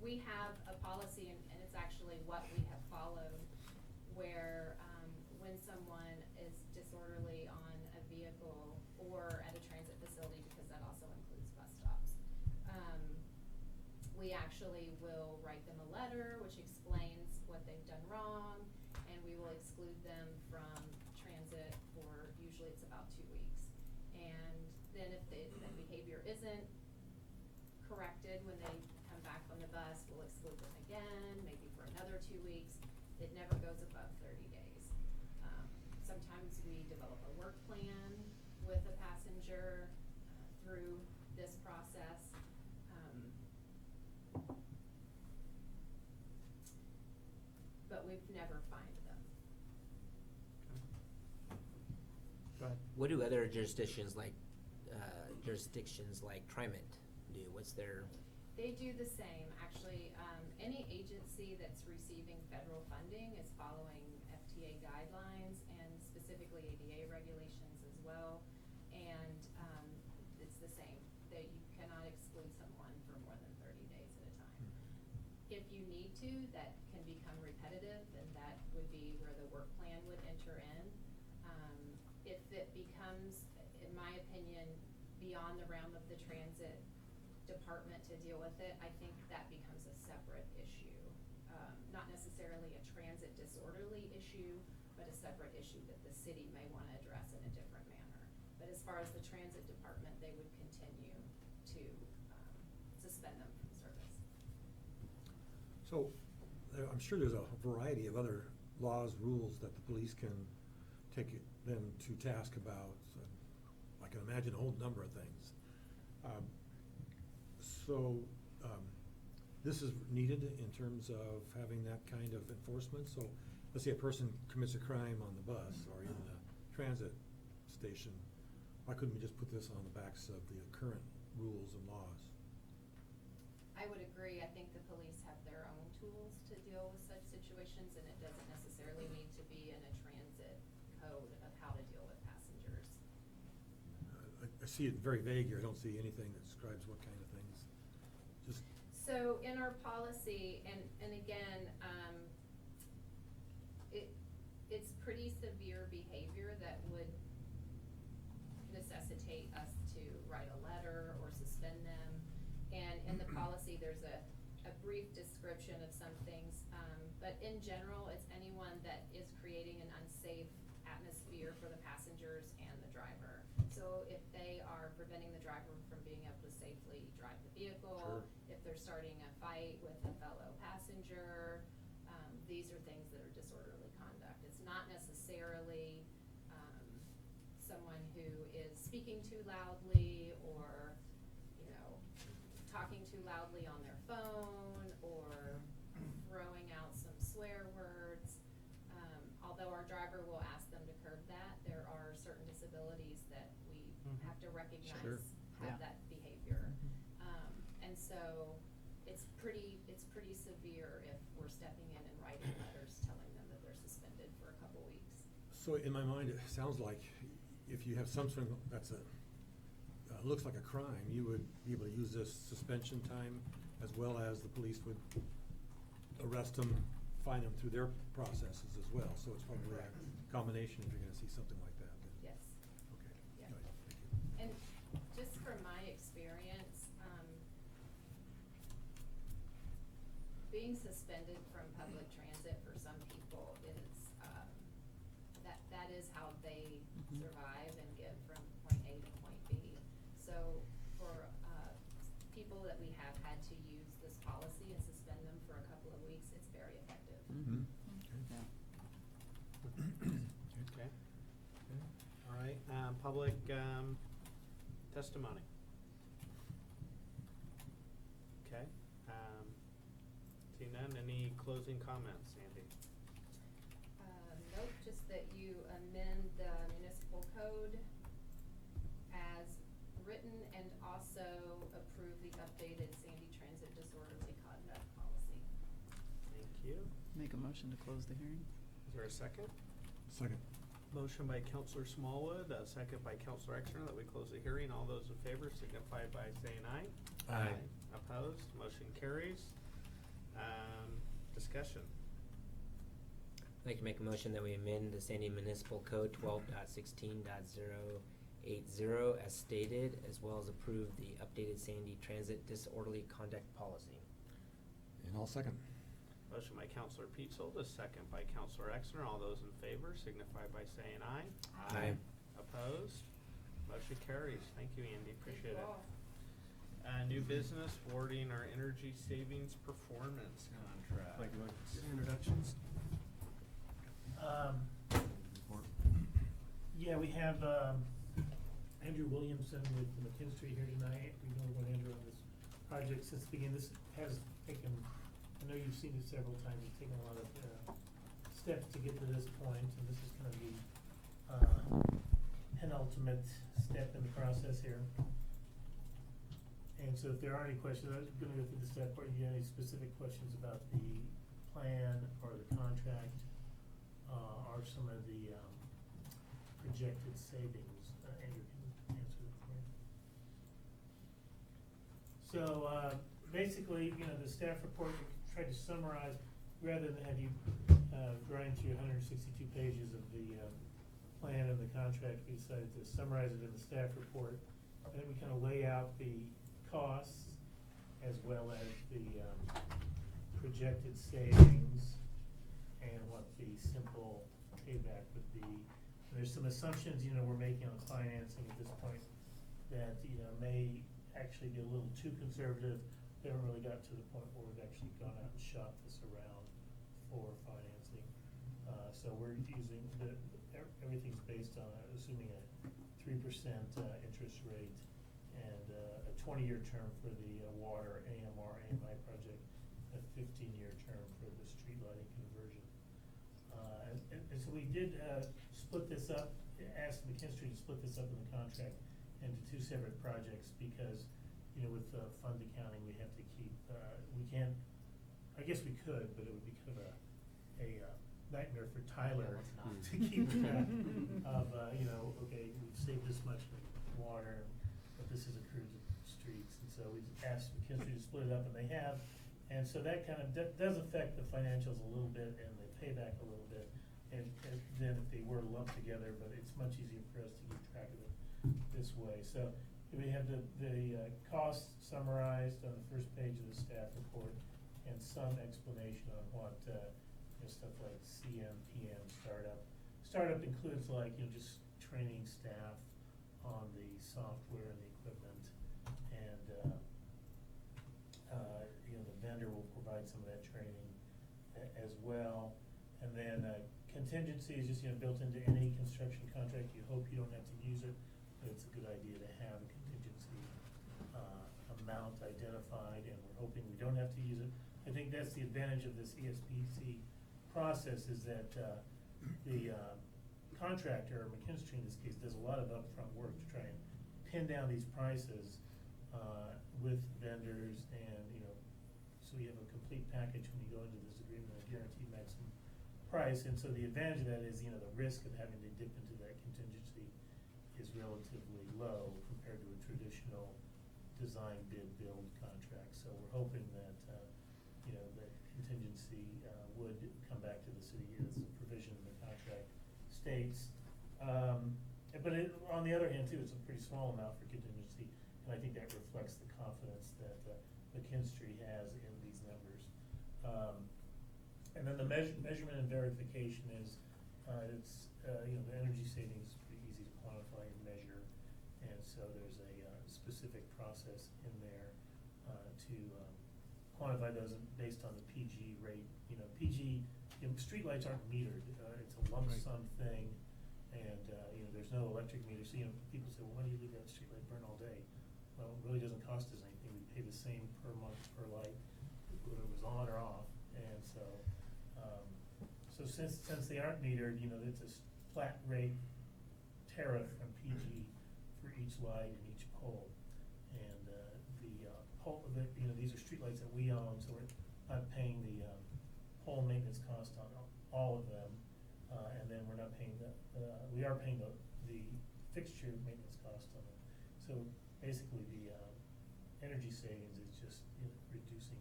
we have a policy, and it's actually what we have followed, where when someone is disorderly on a vehicle or at a transit facility, because that also includes bus stops, we actually will write them a letter which explains what they've done wrong, and we will exclude them from transit for usually it's about 2 weeks. And then if the behavior isn't corrected when they come back on the bus, we'll exclude them again, maybe for another 2 weeks. It never goes above 30 days. Sometimes we develop a work plan with a passenger through this process. but we've never fined them. Go ahead. What do other jurisdictions like TriMet do? What's their? They do the same, actually. Any agency that's receiving federal funding is following FTA guidelines and specifically ADA regulations as well. And it's the same, that you cannot exclude someone for more than 30 days at a time. If you need to, that can become repetitive, and that would be where the work plan would enter in. If it becomes, in my opinion, beyond the realm of the transit department to deal with it, I think that becomes a separate issue. Not necessarily a transit disorderly issue, but a separate issue that the city may want to address in a different manner. But as far as the transit department, they would continue to suspend them from service. So, I'm sure there's a variety of other laws, rules that the police can take them to task about. So I can imagine a whole number of things. This is needed in terms of having that kind of enforcement. So let's say a person commits a crime on the bus or in the transit station. Why couldn't we just put this on the backs of the current rules and laws? I would agree. I think the police have their own tools to deal with such situations, and it doesn't necessarily need to be in a transit code of how to deal with passengers. I see it very vague here. I don't see anything that describes what kind of things. Just So in our policy, and again, it's pretty severe behavior that would necessitate us to write a letter or suspend them. And in the policy, there's a brief description of some things, but in general, it's anyone that is creating an unsafe atmosphere for the passengers and the driver. So if they are preventing the driver from being able to safely drive the vehicle, if they're starting a fight with a fellow passenger, these are things that are disorderly conduct. It's not necessarily someone who is speaking too loudly or, talking too loudly on their phone or throwing out some swear words. Although our driver will ask them to curb that, there are certain disabilities that we have to recognize have that behavior. And so it's pretty severe if we're stepping in and writing letters telling them that they're suspended for a couple weeks. so in my mind, it sounds like if you have something that's looks like a crime, you would be able to use this suspension time as well as the police would arrest them, fine them through their processes as well. So it's probably a combination if you're going to see something like that. Yes. Okay. Yeah. All right. Thank you. And just from my experience, being suspended from public transit for some people is, that is how they survive and get from point A to point B. So for people that we have had to use this policy and suspend them for a couple of weeks, it's very effective. Mm-hmm. Okay. All right, public testimony. Okay, seeing none, any closing comments, Andy? Nope, just that you amend the municipal code as written and also approve the updated Sandy Transit disorderly conduct policy. Thank you. Make a motion to close the hearing. Is there a second? Second. Motion by Counselor Smallwood, a second by Counselor Exner, that we close the hearing. All those in favor signify by saying aye. Aye. Opposed, motion carries. Discussion. I'd like to make a motion that we amend the Sandy Municipal Code 12.16.080 as stated, as well as approve the updated Sandy Transit Disorderly Conduct Policy. And I'll second. Motion by Counselor Peetzold, a second by Counselor Exner. All those in favor signify by saying aye. Aye. Opposed? Motion carries. Thank you, Andy. Appreciate it. Thank you all. New business, awarding our energy savings performance contract. Like, introductions? Yeah, we have Andrew Williamson with the McKinstry here tonight. We've known about Andrew on this project since the beginning. This has taken, I know you've seen it several times, it's taken a lot of steps to get to this point, and this is kind of the penultimate step in the process here. And so if there are any questions, I'm gonna go through the step where you have any specific questions about the plan or the contract, or some of the projected savings. Andrew can answer that for you. So basically, the staff report, we tried to summarize, rather than have you grind through 162 pages of the plan and the contract, we decided to summarize it in the staff report. And then we kind of lay out the costs as well as the projected savings and what the simple payback would be. And there's some assumptions, we're making on financing at this point that, may actually be a little too conservative. We haven't really got to the point where we've actually gone out and shopped this around for financing. So we're using everything's based on assuming a 3% interest rate and a 20-year term for the water AMR AMI project, a 15-year term for the street lighting conversion. And so we did split this up, asked McKinstry to split this up in the contract into two separate projects because, with fund accounting, we have to keep, we can't, I guess we could, but it would be kind of a nightmare for Tyler to keep track of, okay, we've saved this much for water, but this is accrued to streets. And so we asked McKinstry to split it up, and they have. And so that kind of does affect the financials a little bit and the payback a little bit. And then if they were lumped together, but it's much easier for us to keep track of it this way. So we have the costs summarized on the first page of the staff report and some explanation on what stuff like CM, PM, startup. Startup includes just training staff on the software and the equipment, and the vendor will provide some of that training as well. And then contingency is just built into any construction contract. You hope you don't have to use it, but it's a good idea to have a contingency amount identified, and we're hoping we don't have to use it. I think that's the advantage of this ESPC process, is that the contractor, or McKinstry in this case, does a lot of upfront work to try and pin down these prices with vendors, and so you have a complete package when you go into this agreement, a guaranteed maximum price. And so the advantage of that is the risk of having to dip into that contingency is relatively low compared to a traditional design bid build contract. So we're hoping that that contingency would come back to the city as a provision in the contract states. But on the other hand too, it's a pretty small amount for contingency, and I think that reflects the confidence that McKinstry has in these numbers. And then the measurement and verification is the energy savings is pretty easy to quantify and measure, and so there's a specific process in there to quantify those based on the PG rate. PG, streetlights aren't metered. It's a lump sum thing, and there's no electric meter. So people say, well, why do you leave that streetlight burn all day? Well, it really doesn't cost us anything. We pay the same per month per light, whether it was on or off. And so, since they aren't metered, it's a flat rate tariff from PG for each light and each pole. And these are streetlights that we own, so we're not paying the pole maintenance cost on all of them, and then we're not paying we are paying the fixture maintenance cost on them. So basically, the energy savings is just reducing,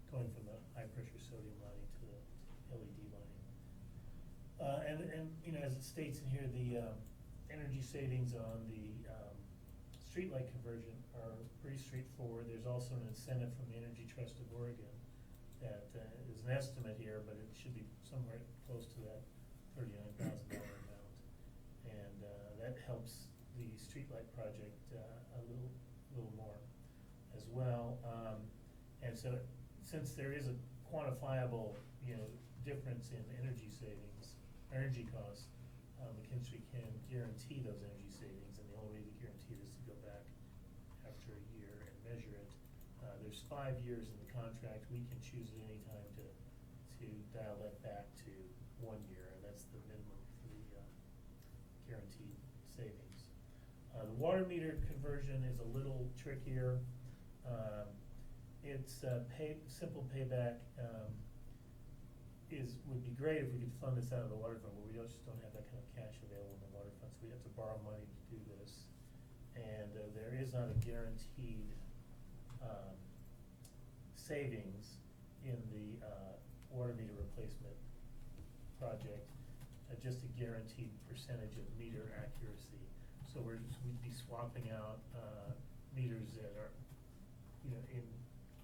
going from the high pressure sodium lighting to the LED lighting. And as it states in here, the energy savings on the streetlight conversion are pretty straightforward. There's also an incentive from the Energy Trust of Oregon that is an estimate here, but it should be somewhere close to that $39,000 amount, and that helps the streetlight project a little more as well. And so, since there is a quantifiable difference in energy savings, energy costs, McKinstry can guarantee those energy savings, and the only way to guarantee it is to go back after a year and measure it. There's 5 years in the contract. We can choose at any time to dial that back to 1 year. guaranteed savings. The water meter conversion is a little trickier. It's simple payback would be great if we could fund this out of the water fund, but we just don't have that kind of cash available in the water fund, so we have to borrow money to do this. And there is not a guaranteed savings in the water meter replacement project, just a guaranteed percentage of meter accuracy. So we'd be swapping out meters that are,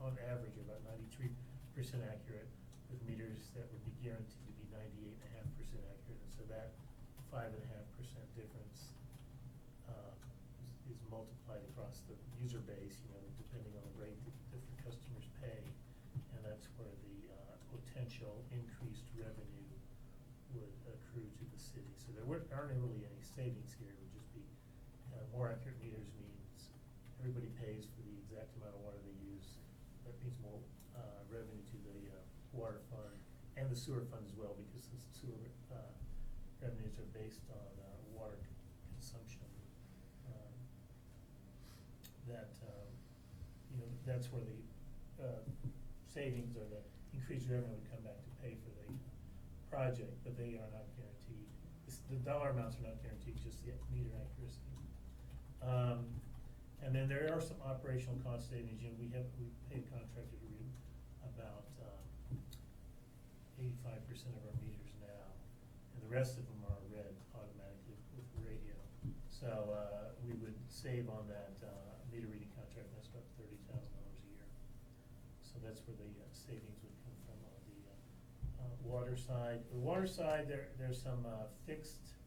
on average, about 93% accurate with meters that would be guaranteed to be 98.5% accurate. And so that 5.5% difference is multiplied across the user base, depending on the rate that different customers pay. And that's where the potential increased revenue would accrue to the city. So there aren't really any savings here. It would just be more accurate meters means everybody pays for the exact amount of water they use. That means more revenue to the water fund and the sewer fund as well, because the sewer revenues are based on water consumption. That's where the savings or the increased revenue would come back to pay for the project, but they are not guaranteed. The dollar amounts are not guaranteed, just the meter accuracy. And then there are some operational cost savings. We pay a contractor to read about 85% of our meters now, and the rest of them are read automatically with the radio. So we would save on that meter reading contract. That's about $30,000 a year. So that's where the savings would come from on the water side. The water side, there's some fixed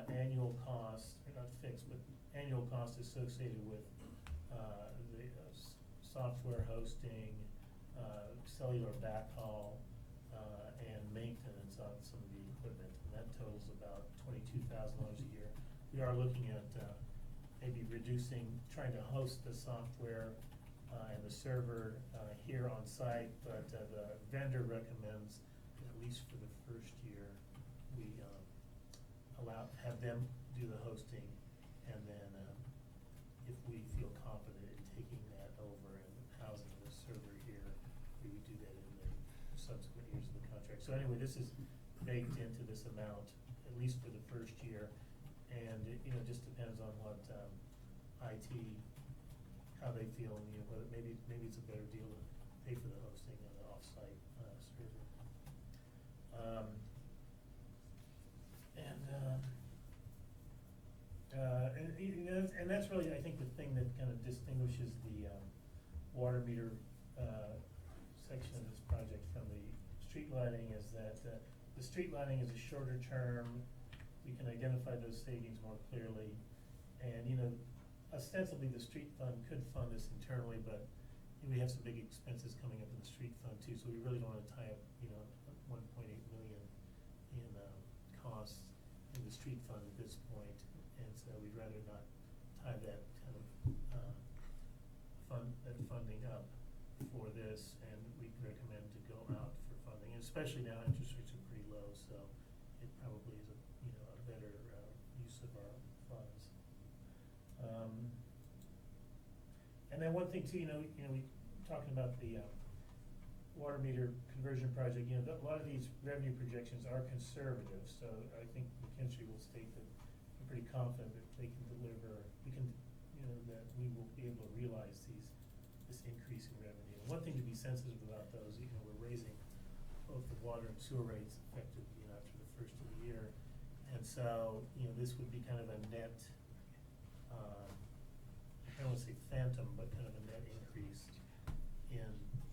annual costs, or not fixed, but annual costs associated with the software hosting, cellular backhaul, and maintenance on some of the equipment. And that totals about $22,000 a year. We are looking at maybe trying to host the software and the server here on site, but the vendor recommends that at least for the first year, we have them do the hosting, and then if we feel confident in taking that over and housing the server here, we would do that in the subsequent years of the contract. So anyway, this is baked into this amount, at least for the first year, and it just depends on what IT, how they feel, and whether maybe it's a better deal to pay for the hosting of the offsite server. And that's really, I think, the thing that kind of distinguishes the water meter section of this project from the street lighting is that the street lighting is a shorter term. We can identify those savings more clearly, and ostensibly the street fund could fund this internally, but we have some big expenses coming up in the street fund too, so we really don't want to tie up 1.8 million in costs in the street fund at this point, and so we'd rather not tie that kind of funding up for this, and we recommend to go out for funding, and especially now interest rates are pretty low, so it probably is a better use of our funds. And then one thing too, we talking about the water meter conversion project. A lot of these revenue projections are conservative, so I think McKinstry will state that I'm pretty confident that they can deliver. That we will be able to realize this increase in revenue. And one thing to be sensitive about those, we're raising both the water and sewer rates effective, after the first of the year, and so this would be kind of a net. I don't want to say phantom, but kind of a net increase in,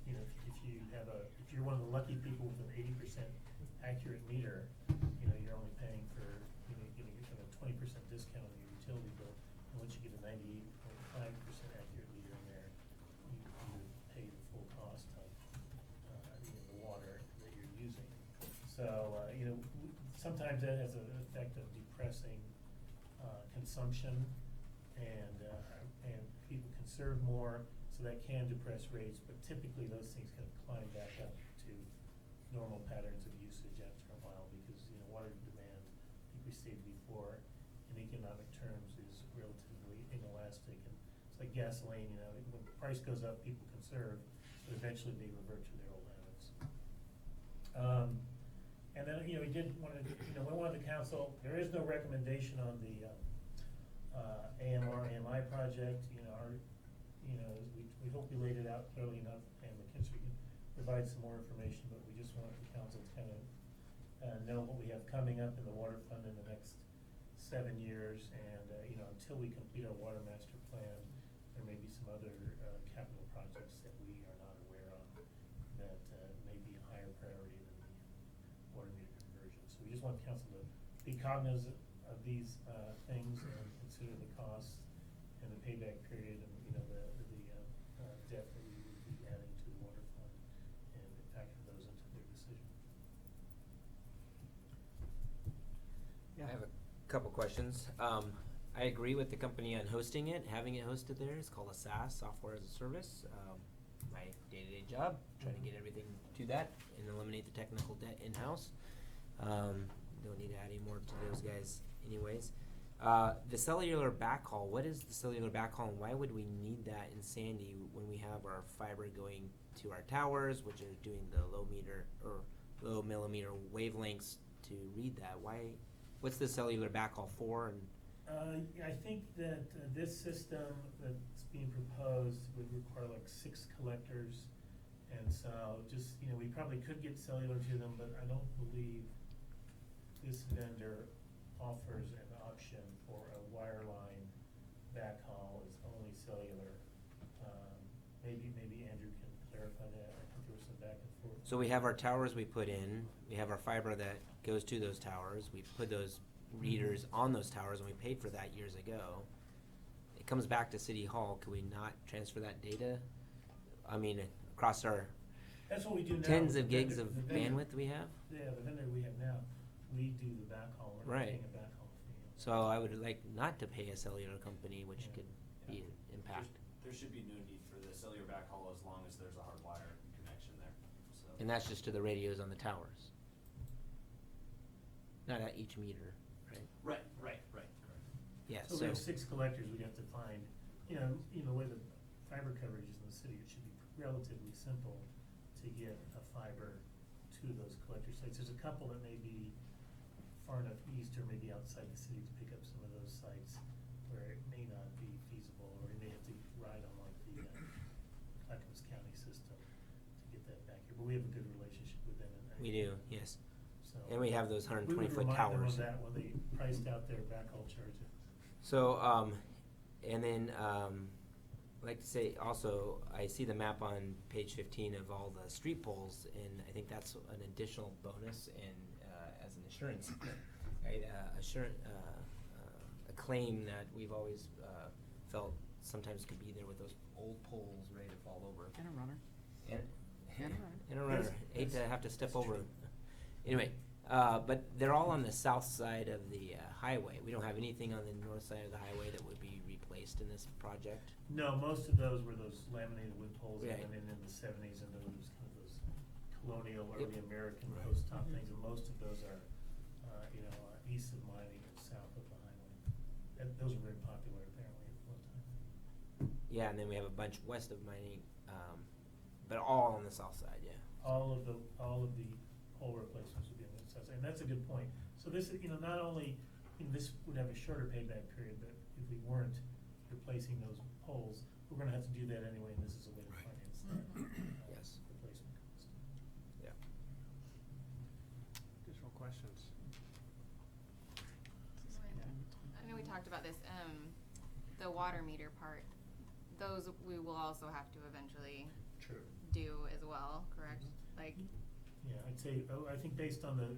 if you're one of the lucky people with an 80% accurate meter, you're only paying for, getting kind of a 20% discount on your utility bill. And once you get a 98.5% accurate meter in there, you would pay the full cost of the water that you're using. So, sometimes that has an effect of depressing consumption, and people conserve more, so that can depress rates, but typically those things kind of climb back up to normal patterns of usage after a while, because water demand, I think we stated before, in economic terms is relatively inelastic, and it's like gasoline, you know, when the price goes up, people conserve, but eventually they revert to their old habits. And then, you know, we wanted the council, there is no recommendation on the, AMR, AMI project, we hope we laid it out clearly enough, and McKinstry can provide some more information, but we just wanted the council to kind of, know what we have coming up in the water fund in the next 7 years, and, until we complete our water master plan, there may be some other, capital projects that we are not aware of that, may be a higher priority than the water meter conversion. So we just want council to be cognizant of these, things and consider the costs and the payback period and, the debt that we would be adding to the water fund and factor those into their decision. I have a couple questions. I agree with the company on hosting it, having it hosted there. It's called a SaaS, Software as a Service. My day-to-day job, trying to get everything to that and eliminate the technical debt in-house. Don't need to add any more to those guys anyways. The cellular backhaul, what is the cellular backhaul and why would we need that in Sandy when we have our fiber going to our towers, which are doing the low millimeter wavelengths to read that? What's the cellular backhaul for? And I think that this system that's being proposed would require like 6 collectors, and so just, we probably could get cellular to them, but I don't believe this vendor offers an option for a wireline backhaul. It's only cellular. Maybe Andrew can clarify that. I think there was some back and forth. so we have our towers we put in, we have our fiber that goes to those towers, we put those readers on those towers and we paid for that years ago. It comes back to City Hall, could we not transfer that data? I mean, across our That's what we do now. tens of The gigs vendor- of the vendor- bandwidth we have? Yeah, the vendor we have now, we do the backhaul, we're Right. paying a backhaul fee. So I would like not to pay a cellular company, which could be an impact. There should be no need for the cellular backhaul as long as there's a hardwire connection there, so. And that's just to the radios on the towers. Not at each meter, right? Right, correct. Yeah, So we have 6 collectors, we'd have to find, the way the fiber coverage is in the city, it should be relatively simple to get a fiber to those collector sites. There's a couple that may be far enough east or maybe outside the city to pick up some of those sites where it may not be feasible, or we may have to ride on like the Clackamas County system to get that back here. But we have a good relationship with them. we do, yes. So And we have those 120-foot we would remind towers. them of that when they priced out their backhaul charges. So, and then, I'd like to say also, I see the map on page 15 of all the street poles, and I think that's an additional bonus and, as an assurance, right, a claim that we've always, felt sometimes could be there with those old poles ready to fall over. And a runner. And, And a runner. and a runner. Yes, Hate to yes, have to step that's over. true. Anyway, but they're all on the south side of the highway. We don't have anything on the north side of the highway that would be replaced in this project. No, most of those were those laminated wood poles that Right. went in the 70s, and those kind of those colonial, Yep. early American Right. post top things, and most of those are, east of mining and south of the highway. And those are very popular apparently at one time. Yeah, and then we have a bunch west of mining, but all on the south side, yeah. All of the pole replacements would be on the south side, and that's a good point. So this is, not only, this would have a shorter payback period, but if we weren't replacing those poles, we're gonna have to do that anyway, and this is a way to Right. finance that. Yes. Replacement cost. Yeah. Additional questions? I know we talked about this, the water meter part, those we will also have to eventually True. do as well, correct? Like, Yeah, I'd say, I think based on the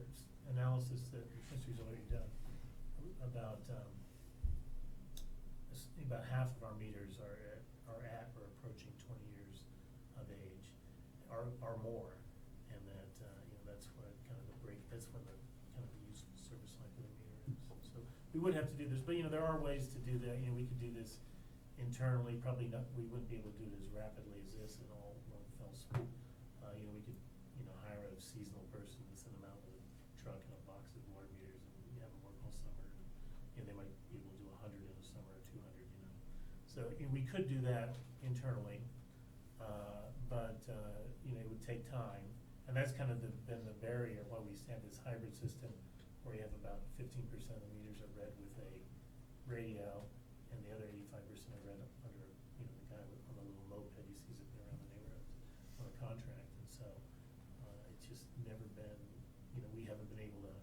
analysis that McKinstry's already done, about half of our meters are at or approaching 20 years of age, are more, and that, that's what kind of that's when the kind of the useful service life of the meter is. So we would have to do this, but there are ways to do that. We could do this internally, probably not, we wouldn't be able to do it as rapidly as this in all one fell swoop. We could, hire a seasonal person and send them out with a truck and a box of water meters and have them work all summer. could do that internally, but, it would take time. And that's kind of been the barrier why we have this hybrid system where you have about 15% of the meters are read with a radio and the other 85% are read under, the guy on the little moped you see zipping around the neighborhood on a contract. And so, it's just never been, we haven't been able to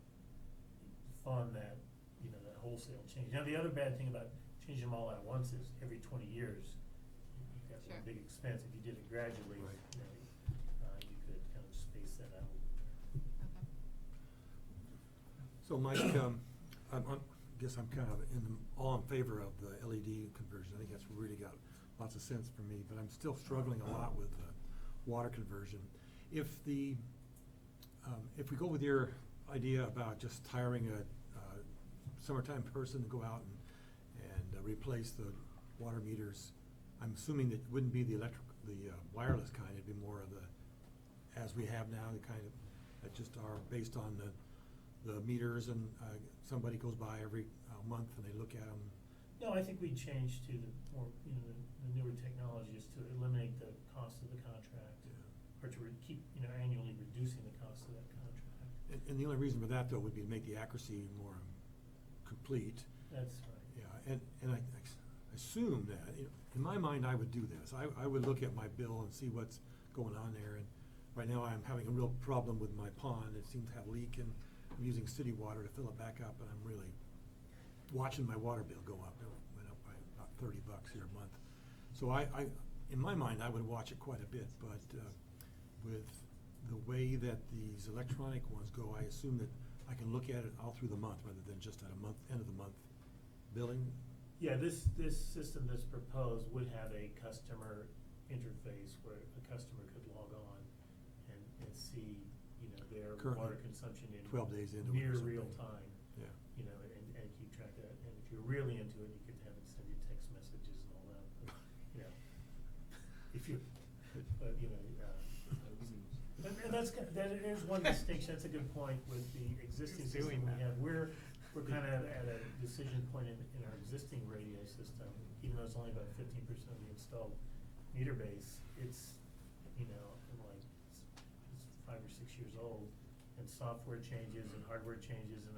fund that, that wholesale change. Now, the other bad thing about changing them all at once is every 20 years, you've got one big expense. If you did it gradually, Right. you could kind of space that out. So Mike, guess I'm kind of all in favor of the LED conversion. I think that's really got lots of sense for me, but I'm still struggling a lot with water conversion. If we go with your idea about just hiring a summertime person to go out and replace the water meters, I'm assuming that it wouldn't be the wireless kind. It'd be more of as we have now, the kind of that just are based on the meters, and somebody goes by every month and they look at them. No, I think we'd change to the more, the newer technologies to eliminate the cost of the contract, or to keep, annually reducing the cost of that contract. And the only reason for that, though, would be to make the accuracy more complete. That's right. Yeah, and I assume that, in my mind, I would do this. I would look at my bill and see what's going on there, and right now I'm having a real problem with my pond. It seems to have a leak, and I'm using city water to fill it back up, and I'm really watching my water bill go up. It went up by about $30 here a month. So in my mind, I would watch it quite a bit, but with the way that these electronic ones go, I assume that I can look at it all through the month rather than just at end of the month billing. Yeah, this system that's proposed would have a customer interface where a customer could log on and see, their Currently, water consumption in 12 days into it or near something. real time. Yeah. And keep track of that. And if you're really into it, you could have it send you text messages and all that. But, if you, but and there's one distinction. That's a good point with the existing system we have. We're kind of at a decision point in our existing radio system, even though it's only about 15% of the installed meter base. It's it's 5 or 6 years old, and software changes and hardware changes, and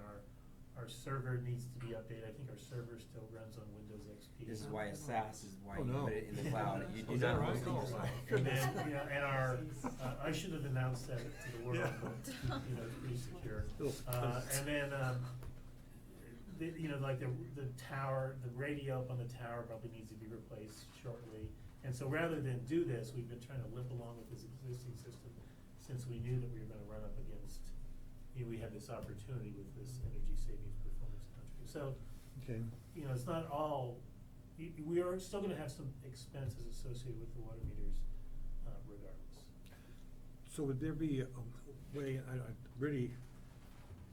our server needs to be updated. I think our server still runs on Windows XP. This is why a SaaS is why Oh, you no. put it in the cloud. You do Is that not right? host it Oh, yourself. And then, and our, I should have announced that to the world, but, it's pretty secure. And then, like the tower, the radio up on the tower probably needs to be replaced shortly. And so rather than do this, we've been trying to limp along with this existing system since we knew that we were gonna run up against, we had this opportunity with this energy savings performance contract. So, Okay. it's not all, we are still gonna have some expenses associated with the water meters, regardless. So would there be a way, I really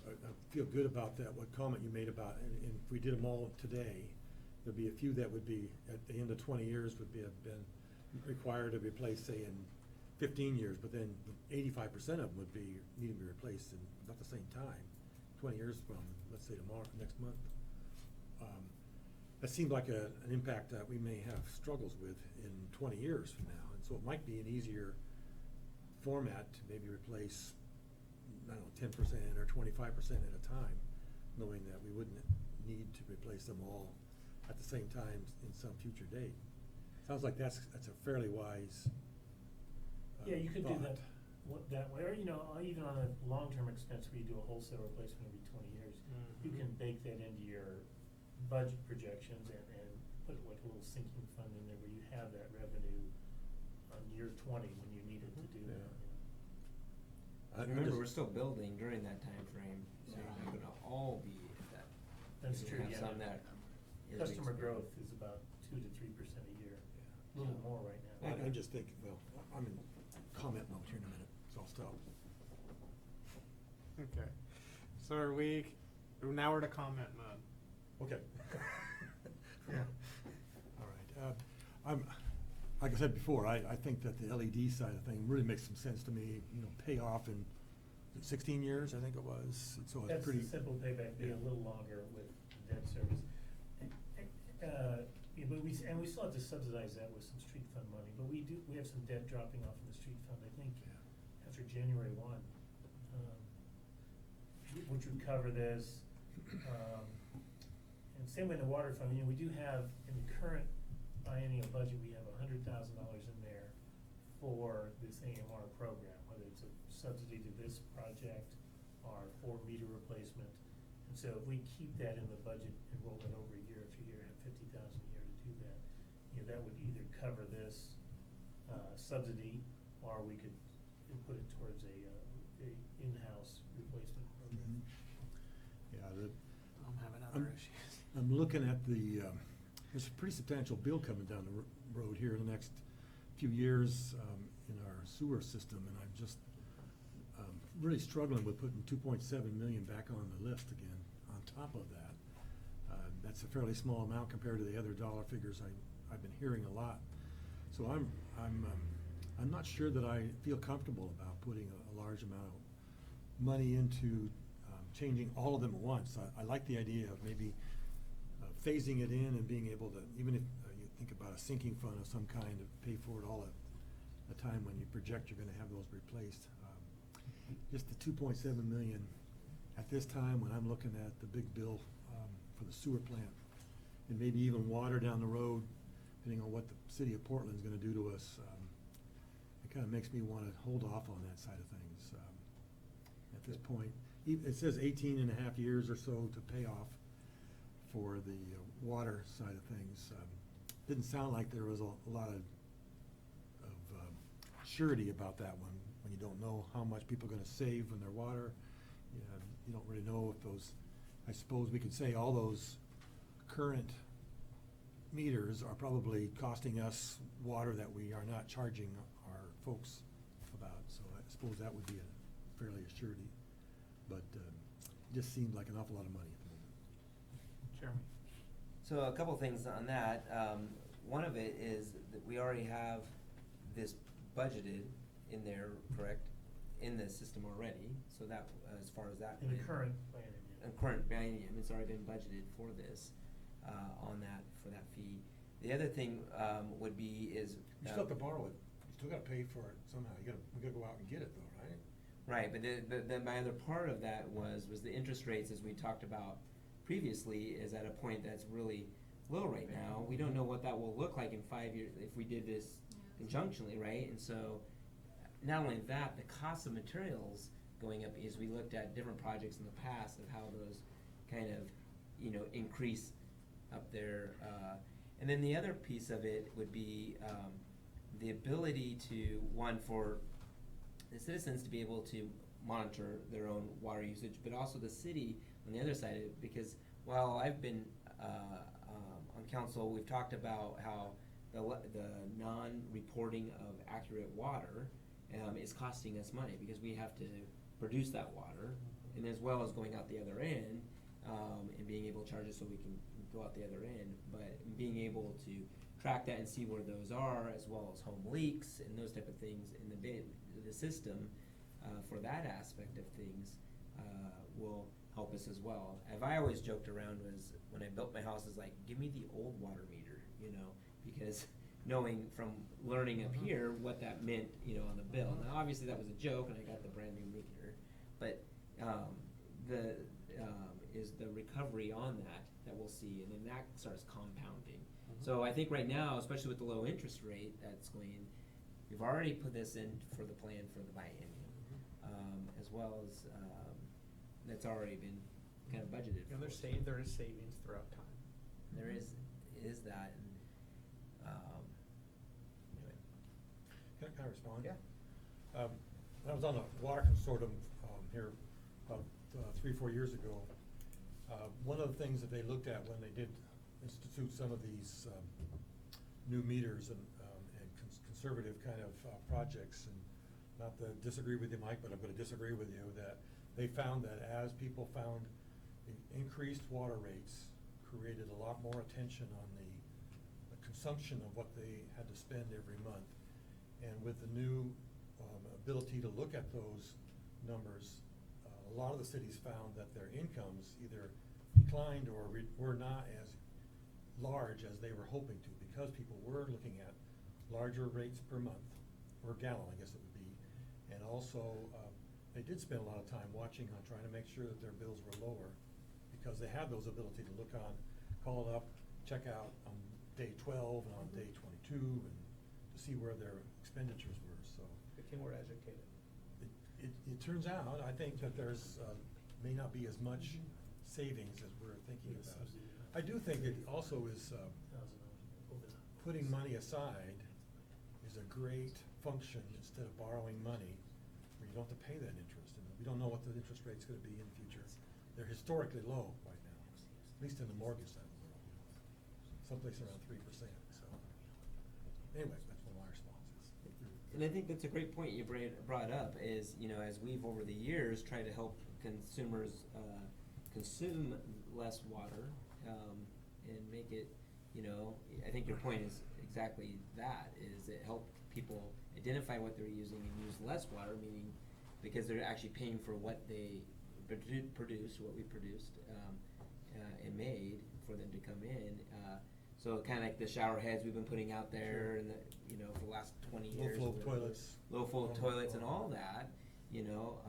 I feel good about that, what comment you made about, and if we did them all today, there'd be a few that would be, at the end of 20 years, would have been required to replace, say, in 15 years, but then 85% of them would be needing to be replaced in about the same time, 20 years from, let's say, tomorrow, next month. That seemed like an impact that we may have struggles with in 20 years from now, and so it might be an easier format to maybe replace, I don't know, 10% or 25% at a time, knowing that we wouldn't need to replace them all at the same time in some future date. Sounds like that's a fairly wise Yeah, you could do thought. that way, or, even on a long-term expense where you do a wholesale replacement every 20 years, you can bake that into your budget projections and put like a little sinking fund in there where you have that revenue on year 20 when you need it to do Yeah. that. Remember, we're still building during that time frame, so you're not gonna all be at that. That's You're true, gonna yeah. have some that is Customer expensive. growth is about 2 to 3% a year, a little more right now. I just think, well, I'm in comment mode here in a minute, so I'll stop. Okay. So now we're to comment mode. Okay. Yeah. All right. I'm, like I said before, I think that the LED side of thing really makes some sense to me. Pay off in 16 years, I think it was. And so it's That's pretty the simple payback, be a little longer with debt service. Yeah, but we still have to subsidize that with some street fund money, but we have some debt dropping off in the street fund, I think, after January 1. Which would cover this, and same way in the water fund, we do have, in the current biennial budget, we have $100,000 in there for this AMR program, whether it's a subsidy to this project or for meter replacement. And so if we keep that in the budget and roll that over year after year, have $50,000 a year to do that, that would either cover this subsidy, or we could put it towards a in-house replacement program. Yeah, I'm having other issues. I'm looking at there's a pretty substantial bill coming down the road here in the next few years in our sewer system, and I'm just really struggling with putting 2.7 million back on the list again on top of that. That's a fairly small amount compared to the other dollar figures I've been hearing a lot. So I'm not sure that I feel comfortable about putting a large amount of money into changing all of them at once. I like the idea of maybe phasing it in and being able to, even if you think about a sinking fund of some kind to pay for it all at a time when you project you're going to have those replaced. Just the 2.7 million at this time when I'm looking at the big bill for the sewer plant, and maybe even water down the road, depending on what the city of Portland is going to do to us. It kind of makes me want to hold off on that side of things at this point. It says 18 and a half years or so to pay off for the water side of things. Didn't sound like there was a lot of surety about that one when you don't know how much people are going to save on their water. You don't really know if those, I suppose we could say all those current meters are probably costing us water that we are not charging our folks about. So I suppose that would be a fairly a surety. But it just seemed like an awful lot of money at the moment. Jeremy. So a couple things on that. One of it is that we already have this budgeted in there, correct, in the system already. So that, as far as that. In the current plan. Current biennium, it's already been budgeted for this, on that, for that fee. The other thing would be is. You still have to borrow it. You still got to pay for it somehow. We got to go out and get it though, right? Right, but then my other part of that was the interest rates, as we talked about previously, is at a point that's really low right now. We don't know what that will look like in 5 years if we did this conjunctionally, right? And so, not only that, the cost of materials going up is we looked at different projects in the past of how those kind of, increase up there. And then the other piece of it would be the ability to, one, for the citizens to be able to monitor their own water usage, but also the city on the other side of it, because while I've been on council, we've talked about how the non-reporting of accurate water is costing us money because we have to produce that water, and as well as going out the other end and being able to charge it so we can go out the other end, but being able to track that and see where those are, as well as home leaks and those type of things in the system for that aspect of things will help us as well. As I always joked around was when I built my house, is like, give me the old water meter, because knowing from learning up here what that meant, on the bill. Now, obviously that was a joke, and I got the brand new meter, but is the recovery on that we'll see, and then that starts compounding. So I think right now, especially with the low interest rate that's going, we've already put this in for the plan for the biennium, as well as that's already been kind of budgeted. And there is savings throughout time. There is that. And, anyway. Can I respond? Yeah. I was on the water consortium here about 3 or 4 years ago. One of the things that they looked at when they did institute some of these new meters and conservative kind of projects, and not to disagree with you, Mike, but I'm going to disagree with you, that they found that as people found the increased water rates created a lot more attention on the consumption of what they had to spend every month. And with the new ability to look at those numbers, a lot of the cities found that their incomes either declined or were not as large as they were hoping to, because people were looking at larger rates per month, or gallon, I guess it would be. And also, they did spend a lot of time watching on trying to make sure that their bills were lower, because they had those ability to look on, call it up, check out on day 12 and on day 22, and to see where their expenditures were, so. Became more educated. It turns out, I think that there's, may not be as much savings as we're thinking about. I do think it also is, putting money aside is a great function instead of borrowing money, where you don't have to pay that interest. And we don't know what the interest rate's gonna be in the future. They're historically low right now, at least in the mortgage side of the world. Someplace around 3%, so. Anyway, that's what my response is. And I think that's a great point you brought up is, you know, as we've over the years tried to help consumers consume less water and make it, you know, I think your point is exactly that, is it helped people identify what they're using and use less water, meaning because they're actually paying for what they produced, what we produced and made for them to come in. So kind of like the shower heads we've been putting out there, and you know, for the last 20 years. Low flow toilets. Low flow toilets and all that. You know,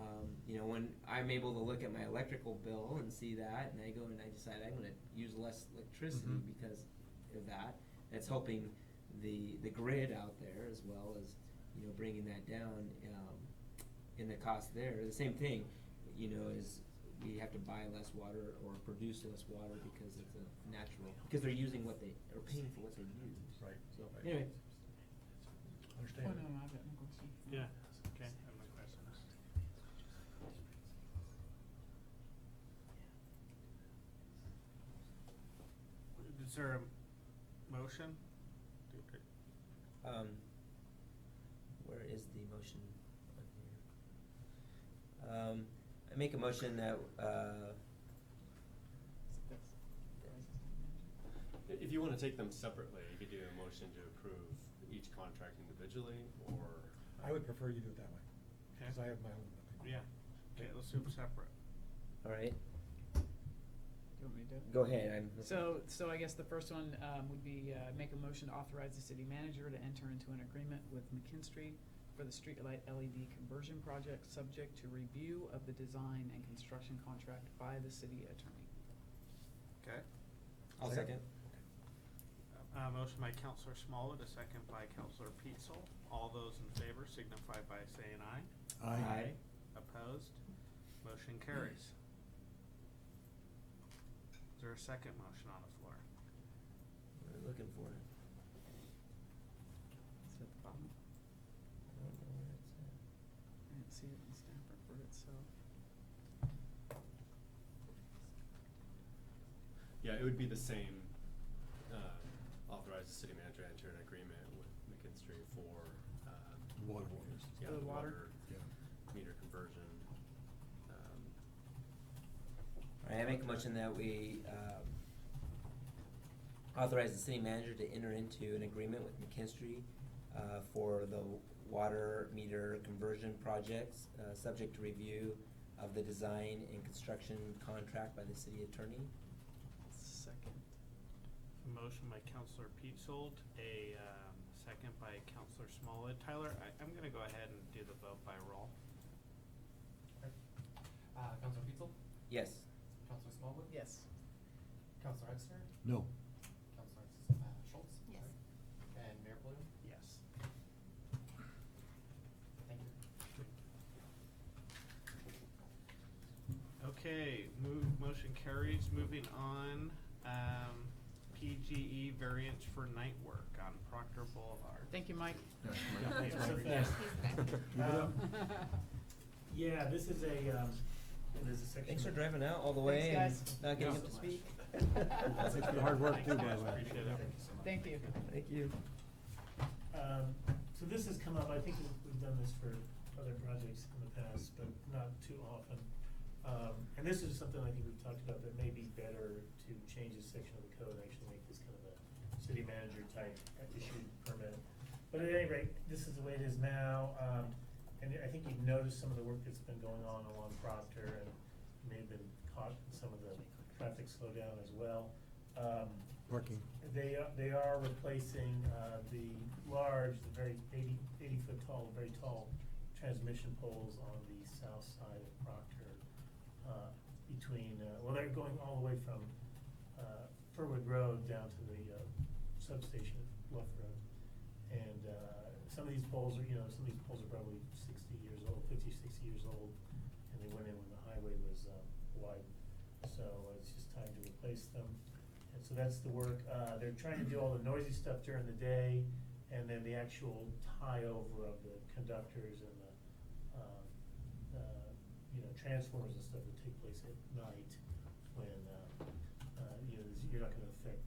when I'm able to look at my electrical bill and see that, and I go and I decide I'm going to use less electricity because of that. That's helping the grid out there, as well as, you know, bringing that down in the cost there. The same thing, you know, is we have to buy less water or produce less water because it's a natural, because they're using what they are paying for what they use. Right. So Right. anyway. Understand. Oh, no, I've got no question. Yeah, okay, I have no questions. Is there a motion? Where is the motion on here? I make a motion that, If you wanna take them separately, you could do a motion to approve each contract individually, or. I would prefer you do it that way, Okay. because I have my own opinion. Yeah, okay, let's do them separate. all right, You want me to do it? go ahead. I'm So I guess the first one would be make a motion to authorize the city manager to enter into an agreement with McKinstry for the streetlight LED conversion project, subject to review of the design and construction contract by the city attorney. Okay. I'll second. Motion by Counselor Smollett, a second by Counselor Pietzel. All those in favor signify by saying aye. Aye. Opposed? Motion carries. Is there a second motion on the floor? We're looking for it. It's at the bottom. I don't know where it's at. I didn't see it in the staff report itself. Yeah, it would be the same, authorize the city manager to enter an agreement with McKinstry for, Water meters. yeah, For the the water? water Yeah. meter conversion. All right, I make a motion that we authorize the city manager to enter into an agreement with McKinstry for the water meter conversion projects, subject to review of the design and construction contract by the city attorney. Second. Motion by Counselor Pietzold, a second by Counselor Smollett. Tyler, I'm gonna go ahead and do the vote by roll. Counselor Pietzel? Yes. Counselor Smallwood? Yes. Counselor Exner? No. Counselor Schultz? Yes. Sorry. And Mayor Bloom? Yes. Thank you. Okay, motion carries. Moving on, PGE variance for night work on Proctor Boulevard. Thank you, Mike. Thanks, So Mike. fast. He's back. Yeah, this is there's a section. Thanks for driving out all the way and Thanks, guys. not getting Yeah. up to speak. Thanks for the hard work too, by the way. Appreciate it. Thank you. Thank you. So this has come up, I think we've done this for other projects in the past, but not too often. And this is something I think we've talked about that may be better to change this section of the code and actually make this kind of a city manager type issued permit. But at any rate, this is the way it is now. And I think you've noticed some of the work that's been going on along Proctor, and may have been caught in some of the traffic slowdown as well. parking. They are replacing, the large, the very 80 foot tall, very tall transmission poles on the south side of Proctor, between, well, they're going all the way from, Furwood Road down to the, substation at Bluff Road. And, some of these poles are, some of these poles are probably 60 years old, 50, 60 years old, and they went in when the highway was, wide. So it's just time to replace them. And so that's the work. They're trying to do all the noisy stuff during the day, and then the actual tie over of the conductors and the, transformers and stuff that take place at night when, you're not gonna affect,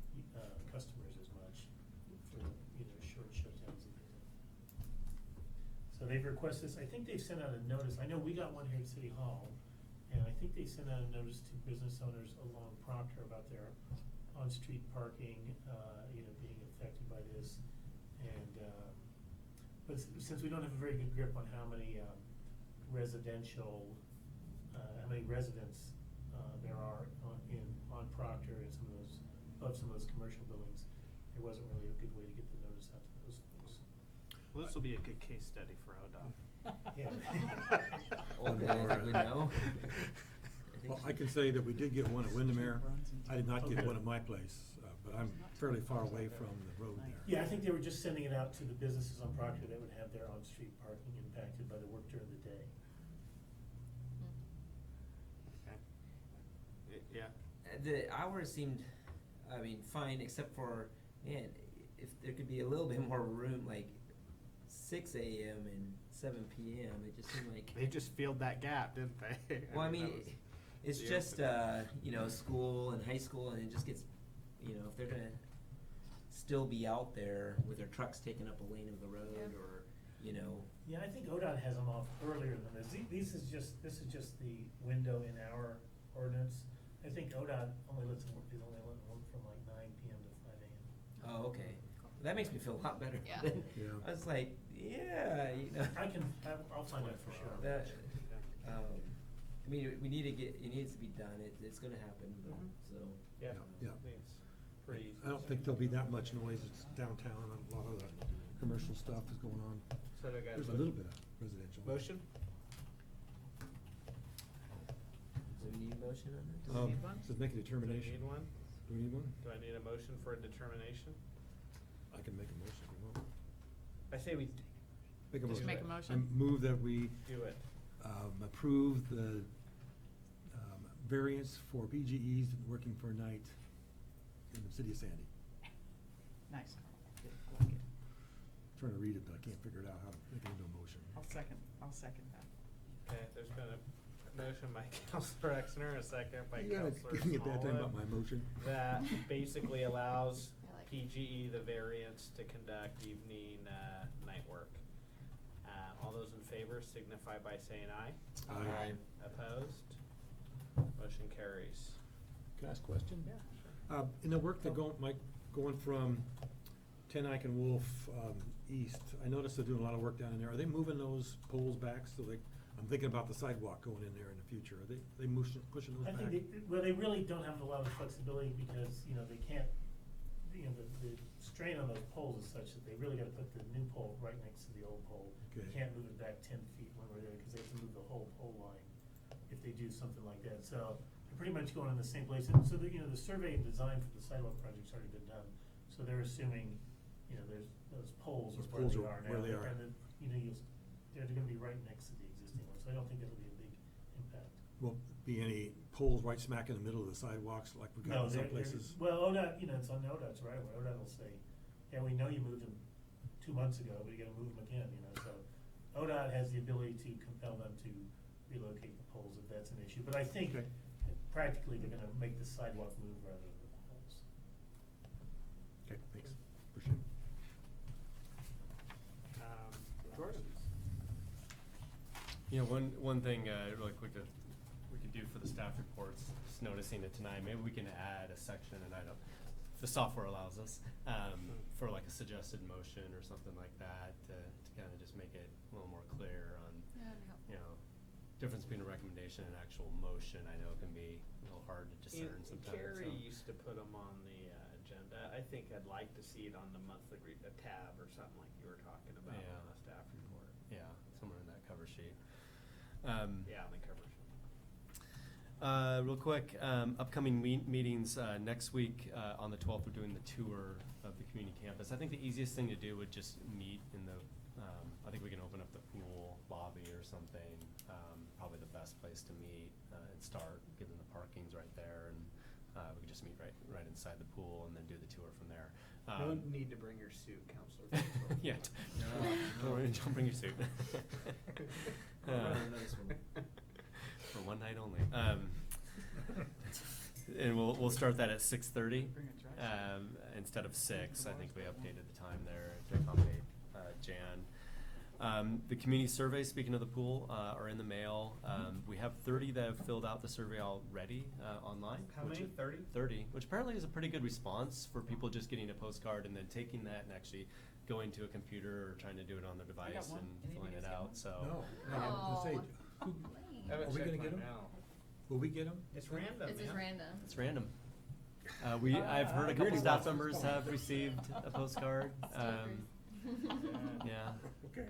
customers as much for, short shutdowns and things like that. So they've requested this. I think they've sent out a notice. I know we got one here at City Hall, and I think they sent out a notice to business owners along Proctor about their on-street parking, being affected by this. And, but since we don't have a very good grip on how many, how many residents, there are on Proctor and some of those commercial buildings, there wasn't really a good way to get the notice out to those folks. Well, this will be a good case study for ODOT. Yeah. Old guys would know. Well, I can say that we did get one at Windermere. I did not get one at my place, but I'm fairly far away from the road there. Yeah, I think they were just sending it out to the businesses on Proctor that would have their on-street parking impacted by the work during the day. Okay. Yeah. The hours seemed, fine, except for, man, if there could be a little bit more room, like 6 a.m. and 7 p.m., it just seemed like. They just filled that gap, didn't they? Well, that was it's the just, opening. school and high school, and it just gets, if they're gonna still be out there with their trucks taking up a lane of the road, Yep. or, Yeah, I think ODOT has them off earlier than this. This is just the window in our ordinance. I think ODOT only lets them work, they only let them work from like 9 p.m. to 5 a.m. Oh, okay. That makes me feel a lot better. Yeah. Then Yeah. I was like, yeah, I'll find out for sure. That, we need to it needs to be done. It's gonna happen, Mhm. so. Yeah. Yeah. It's pretty easy. I don't think there'll be that much noise. It's downtown, a lot of the commercial stuff is going on. So they got There's a little bit of residential. motion? Do we need a motion on this? Do we need one? Says make a Do determination. we need one? Do we need one? Do I need a motion for a determination? I can make a motion if you want. I say we Make a Just motion. make a motion? I move that we do it. approve the variance for BGEs working for night in the city of Sandy. Nice. I like it. Trying to read it, but I can't figure it out how to make it into a motion. I'll second that. Okay, there's been a motion by Counselor Exner, a second by You gotta Counselor give me a bad time Smallwood, about my motion. that basically allows I like it. PGE the variance to conduct evening, night work. All those in favor signify by saying aye. Aye. Opposed? Motion carries. Can I ask a question? Yeah, sure. In the work that going from Ten Eyck and Wolf, east, I noticed they're doing a lot of work down in there. Are they moving those poles back? So I'm thinking about the sidewalk going in there in the future. Are they pushing those I back? think they really don't have a lot of flexibility because, they can't, the strain on those poles is such that they really gotta put the new pole right next to the old pole. Okay. You can't move it back 10 feet when we're there, cause they have to move the whole pole line if they do something like that. So they're pretty much going in the same place. And so the survey and design for the sidewalk project's already been done. So they're assuming, there's, those poles Those are where poles they are are now. where they are. And then, they're gonna be right next to the existing one, so I don't think that'll be a big impact. Won't be any poles right smack in the middle of the sidewalks like we got in some places? Well, ODOT, it's on ODOT's right away. ODOT will say, yeah, we know you moved them 2 months ago, but you gotta move them again, so. ODOT has the ability to compel them to relocate the poles if that's an issue, but I think Okay. practically they're gonna make the sidewalk move rather than the poles. Okay, thanks. Appreciate it. Gordon? One thing, really quick that we could do for the staff reports, just noticing it tonight, maybe we can add a section, and I don't, if the software allows us, for like a suggested motion or something like that, to kind of just make it a little more clear on, Yeah, that'd be helpful. difference between a recommendation and actual motion. I know it can be a little hard to discern sometimes. Carrie so. used to put them on the agenda and I think I'd like to see it on the monthly a tab or something like you were talking about Yeah. on the staff report. Yeah, somewhere in that cover sheet. Yeah, on the cover sheet. Real quick, upcoming meetings, next week, on the 12th, we're doing the tour of the community campus. I think the easiest thing to do would just meet in the, I think we can open up the pool lobby or something, probably the best place to meet, and start, given the parking's right there, and, we could just meet right inside the pool and then do the tour from there. No need to bring your suit, Counselor. Yeah, don't worry, don't bring your suit. For one night only. And we'll start that at 6:30 instead of 6. I think we updated the time there to accommodate Jan. The community surveys, speaking of the pool, are in the mail. We have 30 that have filled out the survey already online. How many? 30? 30, which apparently is a pretty good response for people just getting a postcard and then taking that and actually going to a computer or trying to do it on their device one. and Any filling of you it guys got out. one? So. No, I was gonna say, who, I haven't Are we checked gonna get mine 'em? now. will we get them? It's random, It's just man. random. It's random. I've heard a couple Really? staff members have received a postcard. Yeah. Okay.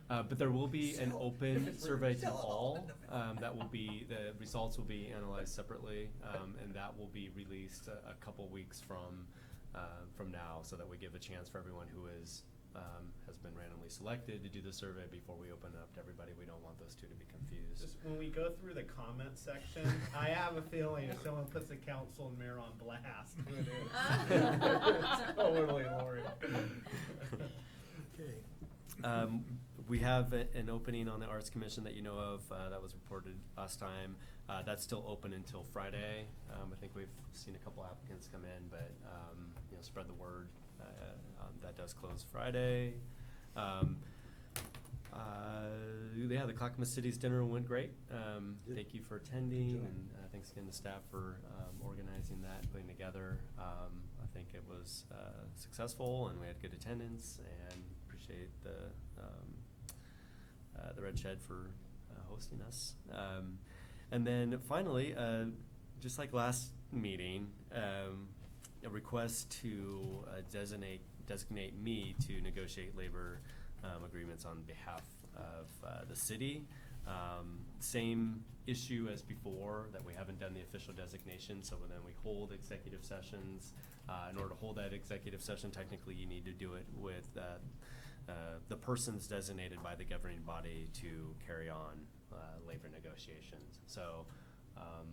But there will be an open survey to all. That will be, the results will be analyzed separately, and that will be released a couple weeks from now, so that we give a chance for everyone who has been randomly selected to do the survey before we open it up to everybody. We don't want those two to be confused. Just when we go through the comment section, I have a feeling if someone puts the council and mayor on blast, who it is. Totally, Lori. Okay. We have an opening on the Arts Commission that you know of, that was reported last time. That's still open until Friday. I think we've seen a couple applicants come in, but, spread the word. That does close Friday. Yeah, the Clackamas City's dinner went great. Thank you for attending, and thanks again to staff for organizing that, putting together. I think it was successful, and we had good attendance, and appreciate the Red Shed for hosting us. And then finally, just like last meeting, a request to designate me to negotiate labor agreements on behalf of the city. Same issue as before, that we haven't done the official designation, so then we hold executive sessions. In order to hold that executive session, technically you need to do it with the persons designated by the governing body to carry on labor negotiations. So a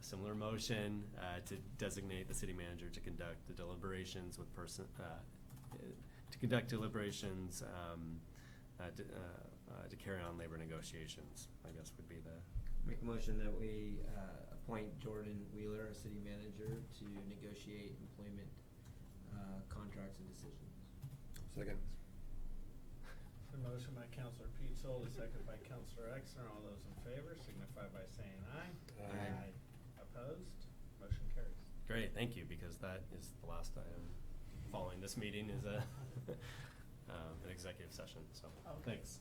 similar motion to designate the city manager to conduct the deliberations with to carry on labor negotiations, I guess would be the. Make a motion that we appoint Jordan Wheeler, our city manager, to negotiate employment contracts and decisions. Second. The motion by Counselor Pietzel, the second by Counselor Exner. All those in favor signify by saying aye. Aye. Opposed? Motion carries. Great, thank you, because that is the last item following this meeting is an executive session, so, thanks.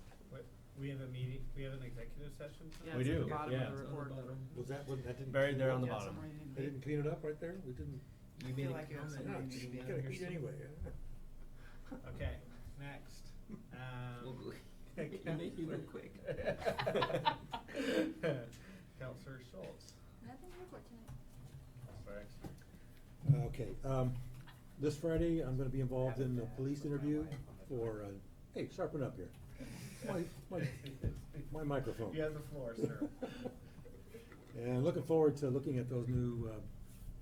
We have a meeting, we have an executive session Yeah, tonight? We it's at do, the bottom yeah. of the report. Was that, that didn't? Buried there on the Yeah, bottom. somewhere you didn't They read. didn't clean it up right there? We didn't? I feel like it was in No, the you meeting. gotta eat anyway. Okay, next. You make me look quick. Counselor Schultz. Nothing to report tonight. Counselor Exner. Okay, this Friday, I'm gonna be involved in the police interview for, hey, sharpen up here. My microphone. You have the floor, sir. And looking forward to looking at those new,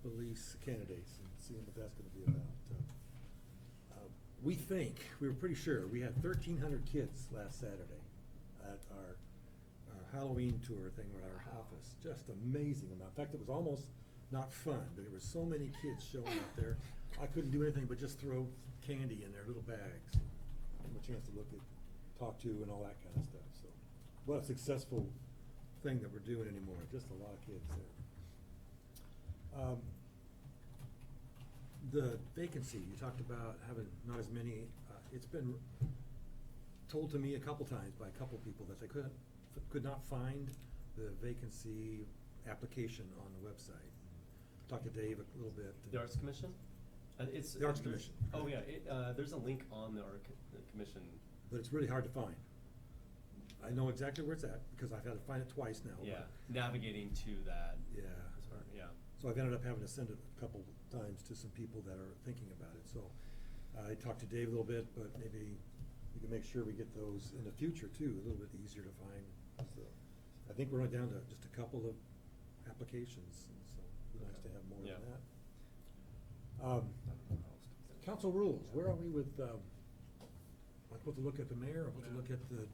police candidates and seeing what that's gonna be about. We were pretty sure, we had 1,300 kids last Saturday at our Halloween tour thing with our office. Just amazing amount. In fact, it was almost not fun, but there were so many kids showing up there. I couldn't do anything but just throw candy in their little bags. Give them a chance to look at, talk to, and all that kind of stuff, so. What a successful thing that we're doing anymore, just a lot of kids there. The vacancy, you talked about having not as many, it's been told to me a couple times by a couple people that they could not find the vacancy application on the website. Talked to Dave a little bit. The Arts Commission? It's. The Arts Commission. Oh, yeah, there's a link on the the commission. But it's really hard to find. I know exactly where it's at, because I've had to find it twice now. Yeah, navigating to that. Yeah. is hard, yeah. So I've ended up having to send it a couple times to some people that are thinking about it, so I talked to Dave a little bit, but maybe we can make sure we get those in the future too, a little bit easier to find. So I think we're only down to just a couple of applications, and so it'd be nice to have more Yeah. than that. Council rules, where are we with, I'm supposed to look at the mayor, I'm supposed to look at the,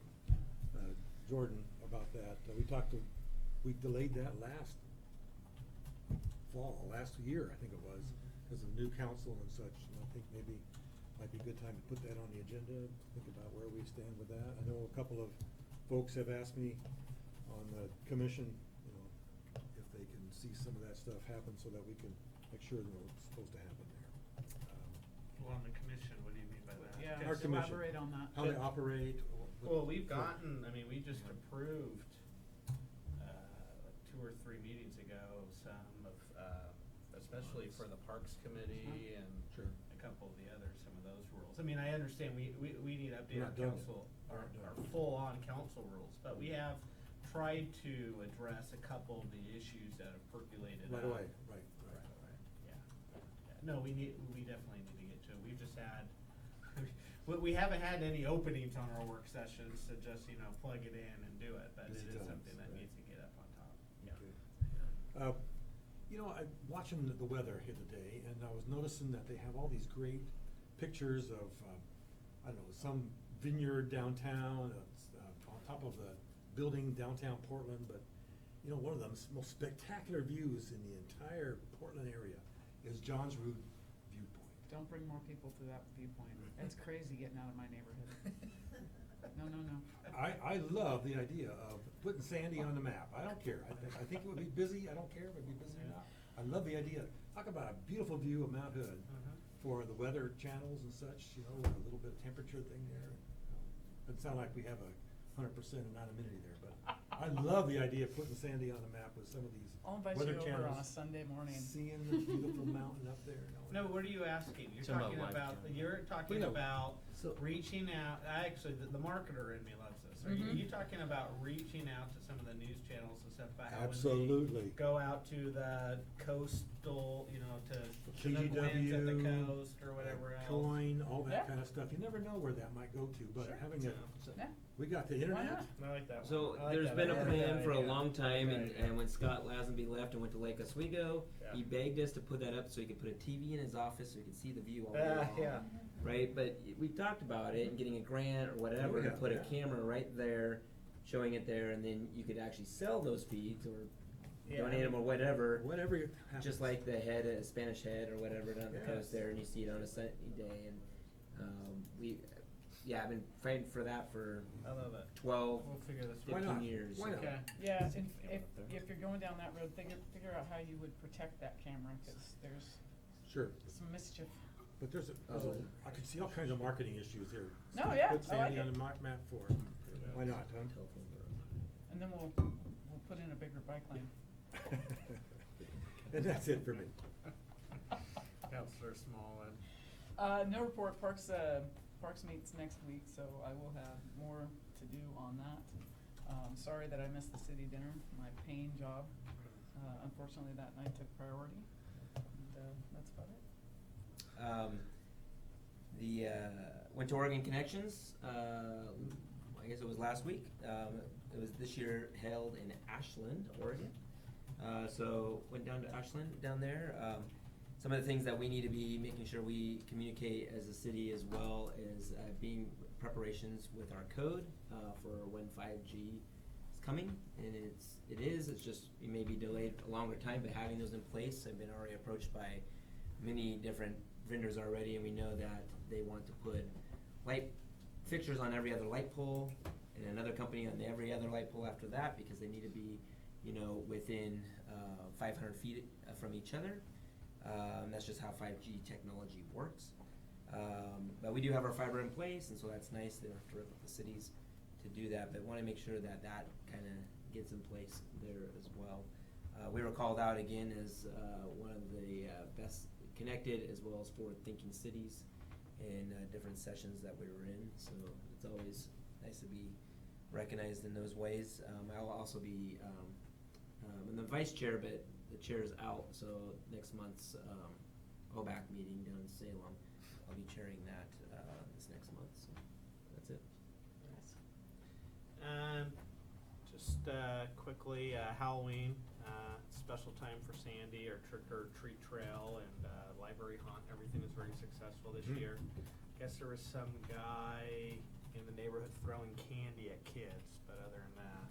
Jordan about that. We delayed that last year, I think it was, because of the new council and such, and I think maybe might be a good time to put that on the agenda, think about where we stand with that. I know a couple of folks have asked me on the commission, you know, if they can see some of that stuff happen so that we can make sure that it's supposed to happen there. Well, on the commission, what do you mean by that? Yeah, Our commission, elaborate on that. how they operate. Well, we've gotten, I mean, we just approved, like 2 or 3 meetings ago, some of, especially for the Parks Committee and Sure. a couple of the others, some of those rules. I mean, I understand we need to update We're our not done yet. council, We're our not done. full-on council rules, but we have tried to address a couple of the issues that have percolated Right out. away, right. Yeah. No, we definitely need to get to it. We've just had, we haven't had any openings on our work sessions to just, you know, plug it in and do it, but it Busy is times, something that right. needs to get up on top. Okay. You know, I'm watching the weather here today, and I was noticing that they have all these great pictures of, I don't know, some vineyard downtown, on top of the building downtown Portland, but, you know, one of the most spectacular views in the entire Portland area is Johns Road viewpoint. Don't bring more people to that viewpoint. It's crazy getting out of my neighborhood. No. I love the idea of putting Sandy on the map. I don't care. I think it would be busy. I don't care if it'd be busy or not. I love the idea. Talk about a beautiful view of Mount Hood for the weather channels and such, you know, with a little bit of temperature thing there. Doesn't sound like we have 100% anonymity there, but I love the idea of putting Sandy on the map with some of these I'll invite weather you over channels. on a Sunday morning. Seeing the beautiful mountain up there. No, what are you asking? You're Talking talking about live about, camera. you're talking know. about So- reaching out, actually, the marketer in me loves this. Are Mhm. you talking about reaching out to some of the news channels and stuff about how when Absolutely. they go out to the coastal, you know, to Chinook winds at the GGW, coast or whatever else? Coin, all that Yeah. kind of stuff. You never know where that might go to, but Sure. having it, Yeah. we got the Why internet. not? I like that one. So I like there's that. been I a like plan that for a idea. long time, and, Right. and when Scott Lazenby left and went to Lake Oswego, Yeah. he begged us to put that up so he could put a TV in his office so he could see the view all day long. Yeah. Right, but we talked about it and getting a grant or whatever to Yeah, put a yeah. camera right there, showing it there, and then you could actually sell those feeds or Yeah. donate them or whatever. Whatever happens. Just like the head, Spanish head or whatever down the Yes. coast there, and you see it on a sunny day. And I've been fighting for that for I love it. 12, We'll figure this 15 Why not? years. Why not? Okay. Yeah, See and the camera up there. if you're going down that road, figure out how you would protect that camera, cause there's Sure. some mischief. But I could see all kinds of marketing issues here. No, yeah, Put I like Sandy on it. the map for, why not, huh? And then we'll put in a bigger bike lane. And that's it for me. Counselor Smallwood. No report, Parks meets next week, so I will have more to do on that. Sorry that I missed the city dinner, my paying job. Unfortunately, that night took priority, and, that's about it. Went to Oregon Connections, I guess it was last week. It was this year held in Ashland, Oregon. So went down to Ashland down there. Some of the things that we need to be making sure we communicate as a city as well is being preparations with our code for when 5G is coming, and it's just, it may be delayed a longer time, but having those in place. I've been already approached by many different vendors already, and we know that they want to put light fixtures on every other light pole, and another company on every other light pole after that, because they need to be, you know, within 500 feet from each other. That's just how 5G technology works. But we do have our fiber in place, and so that's nice. They don't have to rip up the cities to do that, but want to make sure that that kind of gets in place there as well. We were called out again as one of the best connected, as well as forward-thinking cities in different sessions that we were in. So it's always nice to be recognized in those ways. I'll also be I'm the vice chair, but the chair's out. So next month's OBAC meeting down in Salem, I'll be chairing that this next month. So that's it. Just quickly, Halloween, special time for Sandy, our trick or treat trail and library hunt. Everything was very successful this year. Guess there was some guy in the neighborhood throwing candy at kids, but other than that.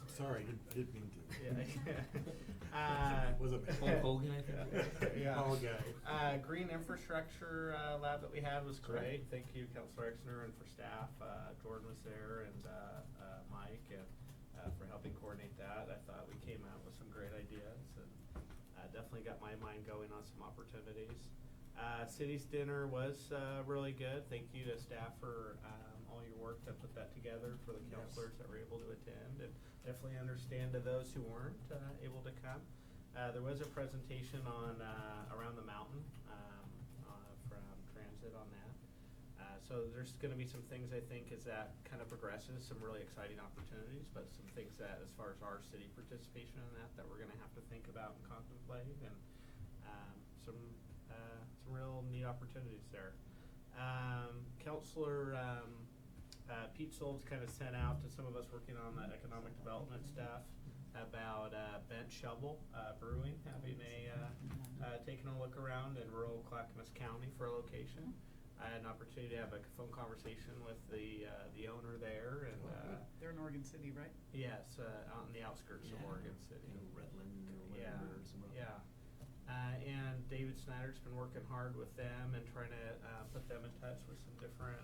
Sorry, I didn't mean to. Yeah. Was it Hulk Hogan, I think? Yeah. Tall guy. Green infrastructure lab that we had was great. Thank you, Councilor Exner, and for staff. Jordan was there, and Mike, and for helping coordinate that. I thought we came out with some great ideas, and definitely got my mind going on some opportunities. City's dinner was really good. Thank you to staff for all your work to put that together, for the councilors that were able to attend, and definitely understand to those who weren't able to come. There was a presentation on Around the Mountain from Transit on that. So there's going to be some things, I think, as that kind of progresses, some really exciting opportunities, but some things that, as far as our city participation in that we're going to have to think about and contemplate, and some real neat opportunities there. Councilor Pete Solds kind of sent out to some of us working on the economic development stuff about Bent Shovel Brewing having taking a look around in rural Clackamas County for a location. I had an opportunity to have a phone conversation with the owner there, and They're in Oregon City, right? yes, out in the outskirts of Oregon City. Redland or Yeah, whatever. Or somewhere. yeah. And David Snyder's been working hard with them and trying to put them in touch with some different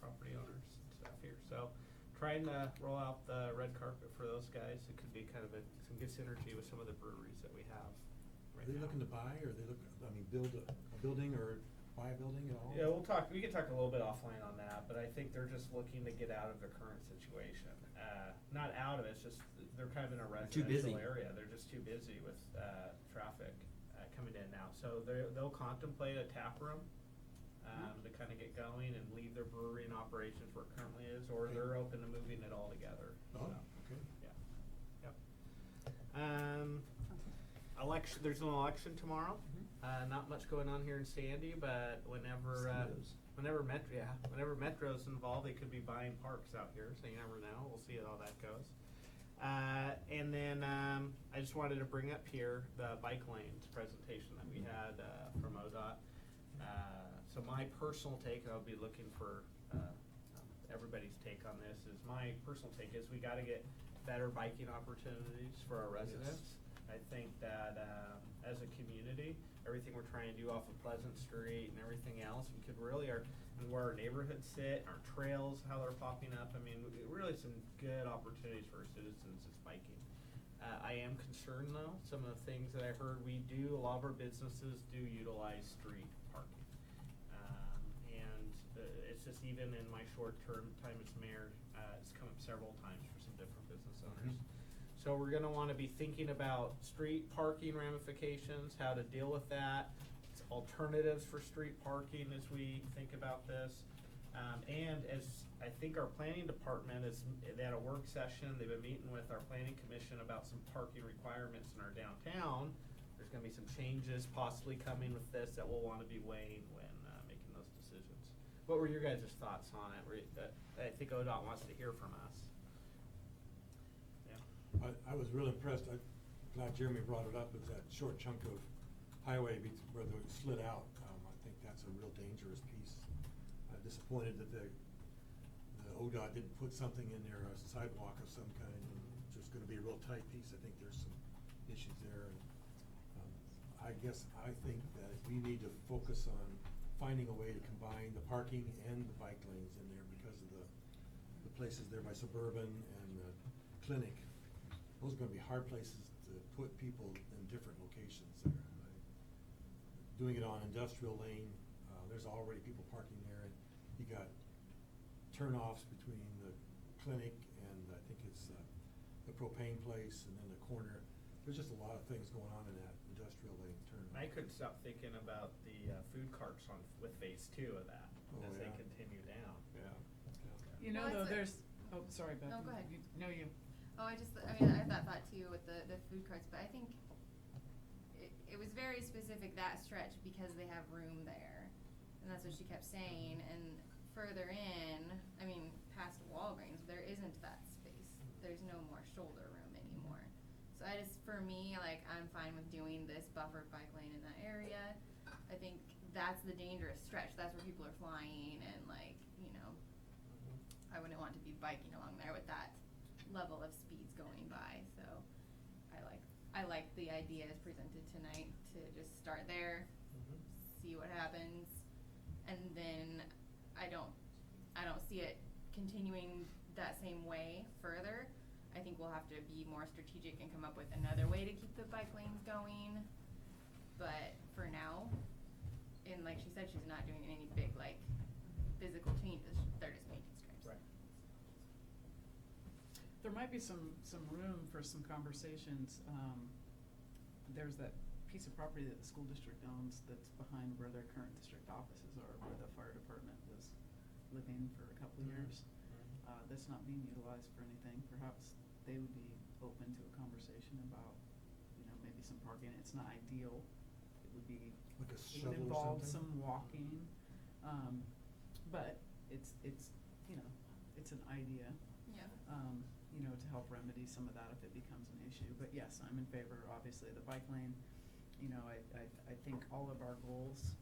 property owners and stuff here. So trying to roll out the red carpet for those guys. It could be kind of some good synergy with some of the breweries that we have right Are they now. looking to buy, or are they build a building, or buy a building at all? Yeah, we can talk a little bit offline on that, but I think they're just looking to get out of their current situation. Not out of it, it's just they're kind of in a Too busy. residential area. They're just too busy with traffic coming in now. So they'll contemplate a tap room to kind of get going and leave their brewery in operations where it currently is, or Okay. they're open to moving it all together. Oh, So, okay. yeah. Yep. Election. There's an election tomorrow. Not much going on here in Sandy, but whenever Metro's involved, they could be buying parks out here. So you never know. We'll see how that goes. And then I just wanted to bring up here the bike lanes presentation that we had from ODOT. So my personal take, I'll be looking for everybody's take on this, is my personal take is we got to get better biking opportunities for our residents. I think that as a community, everything we're trying to do off of Pleasant Street and everything else, we could really, where our neighborhoods sit, our trails, how they're popping up, I mean, really some good opportunities for our citizens is biking. I am concerned though, some of the things that I heard a lot of our businesses do utilize street parking. And it's just, even in my short-term time as mayor, it's come up several times for some different business owners. So we're gonna wanna be thinking about street parking ramifications, how to deal with that, alternatives for street parking as we think about this. And as I think our planning department they had a work session, they've been meeting with our planning commission about some parking requirements in our downtown. There's gonna be some changes possibly coming with this that we'll wanna be weighing when making those decisions. What were your guys' thoughts on it? I think ODOT wants to hear from us. I was real impressed. I'm glad Jeremy brought it up, is that short chunk of highway where they slid out. I think that's a real dangerous piece. I'm disappointed that the ODOT didn't put something in there, a sidewalk of some kind, and it's just gonna be a real tight piece. I think there's some issues there. And I think that we need to focus on finding a way to combine the parking and the bike lanes in there because of the places there by Suburban and the clinic. Those are gonna be hard places to put people in different locations there. Doing it on industrial lane, there's already people parking there, and you got turnoffs between the clinic and I think it's the propane place, and then the corner. There's just a lot of things going on in that industrial lane turn. I couldn't stop thinking about the food carts with phase 2 of that Oh, as they yeah. continue down. Yeah. You know, Well, though, it's oh, sorry, Beth. No, go ahead. No, you. Oh, I mean, I had that thought too with the food carts, but I think it was very specific, that stretch, because they have room there. And that's what she kept saying, and further in, I mean, past Walgreens, there isn't that space. There's no more shoulder room anymore. So for me, like, I'm fine with doing this buffered bike lane in that area. I think that's the dangerous stretch. That's where people are flying and, like, you know, I wouldn't want to be biking along there with that level of speeds going by. So I like the idea as presented tonight to just start there, see what happens, and then I don't see it continuing that same way further. I think we'll have to be more strategic and come up with another way to keep the bike lanes going. But for now, and like she said, she's not doing any big, like, physical changes. They're just making strips. Right. There might be some room for some conversations. There's that piece of property that the school district owns that's behind where their current district offices are, where the fire department was living for a couple years. That's not being utilized for anything. Perhaps they would be open to a conversation about, you know, maybe some parking. It's not ideal. It would be, Like a it shuttle would or involve something? some walking. But it's, you know, it's an idea. Yeah. You know, to help remedy some of that if it becomes an issue. But yes, I'm in favor, obviously, of the bike lane. You know, I think all of our goals,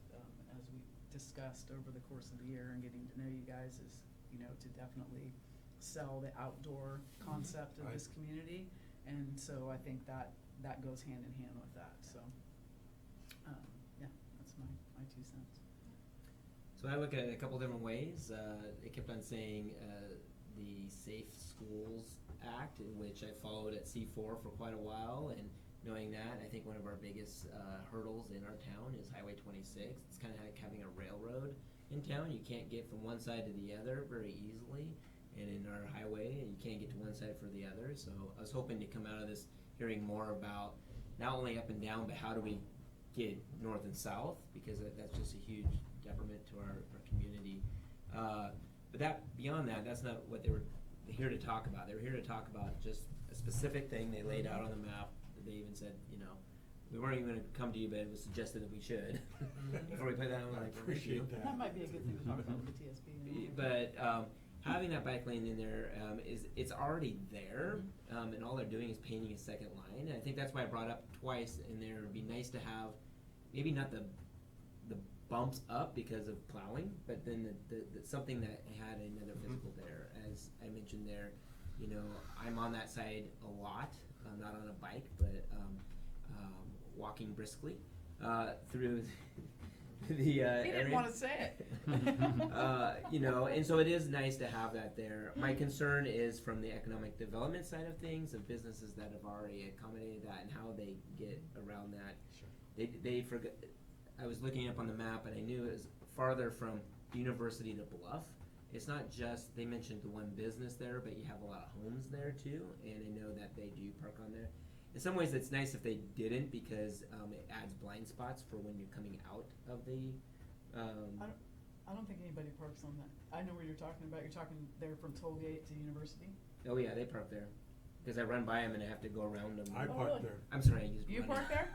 as we discussed over the course of the year and getting to know you guys, is, you know, to definitely sell the outdoor concept of Right. this community. And so I think that goes hand in hand with that. So, yeah, that's my 2 cents. So I look at it a couple different ways. It kept on saying the Safe Schools Act, in which I followed at C4 for quite a while, and knowing that, I think one of our biggest hurdles in our town is Highway 26. It's kind of like having a railroad in town. You can't get from one side to the other very easily, and in our highway, you can't get to one side for the other. So I was hoping to come out of this hearing more about not only up and down, but how do we get north and south, because that's just a huge detriment to our community. But beyond that, that's not what they were here to talk about. They were here to talk about just a specific thing they laid out on the map. They even said, you know, we weren't even going to come to you, but it was suggested that we should. Before we put that on, I like, appreciate that. That might be a good thing to talk about with the TSP. But having that bike lane in there it's already there, and all they're doing is painting a second line. And I think that's why I brought up twice in there. It'd be nice to have maybe not the bumps up because of plowing, but then the something that had another physical there. As I mentioned there, you know, I'm on that side a lot, not on a bike, but walking briskly through the area. He didn't want to say it. You know, and so it is nice to have that there. My concern is from the economic development side of things, of businesses that have already accommodated that and how they get around that. Sure. They forgot. I was looking up on the map and I knew it was farther from University to Bluff. It's not just, they mentioned the one business there, but you have a lot of homes there too, and I know that they do park on there. In some ways, it's nice if they didn't, because it adds blind spots for when you're coming out of the. I don't think anybody parks on that. I know where you're talking about. You're talking there from Tollgate to University. Oh yeah, they park there, because I run by them and I have to go around them. I Oh, park really? there. I'm sorry, I used. You running. park there?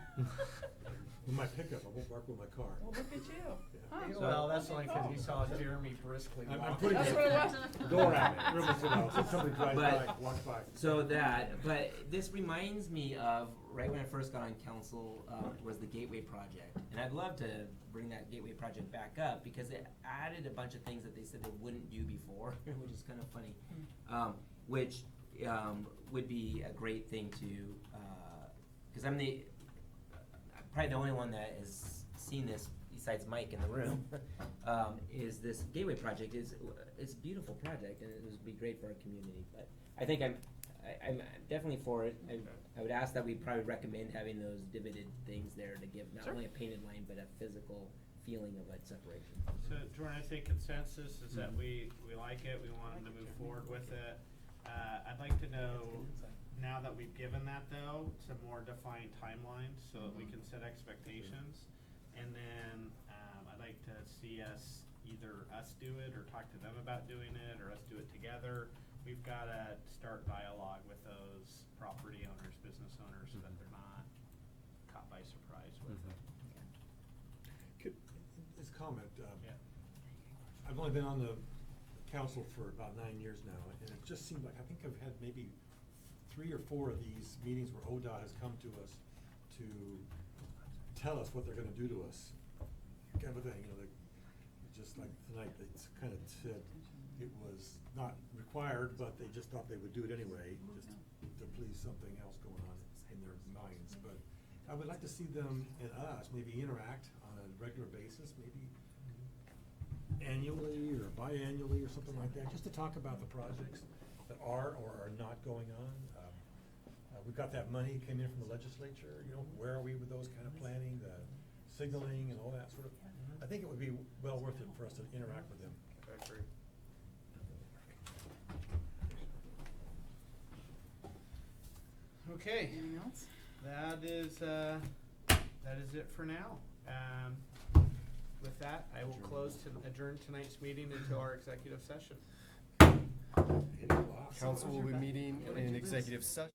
With my pickup, I won't park with my car. Well, look at you. Yeah. Huh. Well, that's only because you saw Jeremy briskly I'm walking. putting That's the what it was. door out, ribbons it out, so somebody drives But- by, walks by. So but this reminds me of, right when I first got on council, was the Gateway Project. And I'd love to bring that Gateway Project back up, because it added a bunch of things that they said they wouldn't do before, which is kind of funny. Which would be a great thing to, because I'm probably the only one that has seen this besides Mike in the room, is this Gateway Project. It's a beautiful project, and it would be great for our community. But I think I'm definitely for it. I would ask that we probably recommend having those divoted things there to give not Sure. only a painted line, but a physical feeling of like separation. So, Jordan, I think consensus is that we like it, we wanted to move forward with it. I'd like to know now that we've given that though, some more defined timelines so that we Mhm. can set expectations. And then, I'd like to see us, either us do it or talk to them about doing it, or us do it together. We've gotta start dialogue with those property owners, business owners, so that they're not caught by surprise with it. Could, this comment, Yeah. I've only been on the council for about 9 years now, and it just seemed like, I think I've had maybe 3 or 4 of these meetings where ODOT has come to us to tell us what they're gonna do to us. Kind of a thing, you know, like, just like tonight, they kind of said it was not required, but they just thought they would do it anyway, just to please something else going on in their minds. But I would like to see them and us maybe interact on a regular basis, maybe annually or biannually or something like that, just to talk about the projects that are or are not going on. We've got that money came in from the legislature, you know, where are we with those kind of planning, the signaling and all that sort of. I think it would be well worth it for us to interact with them. I agree. Okay. Anything else? That is it for now. With that, I will adjourn tonight's meeting until our executive session. Wow. Council will be meeting in executive session.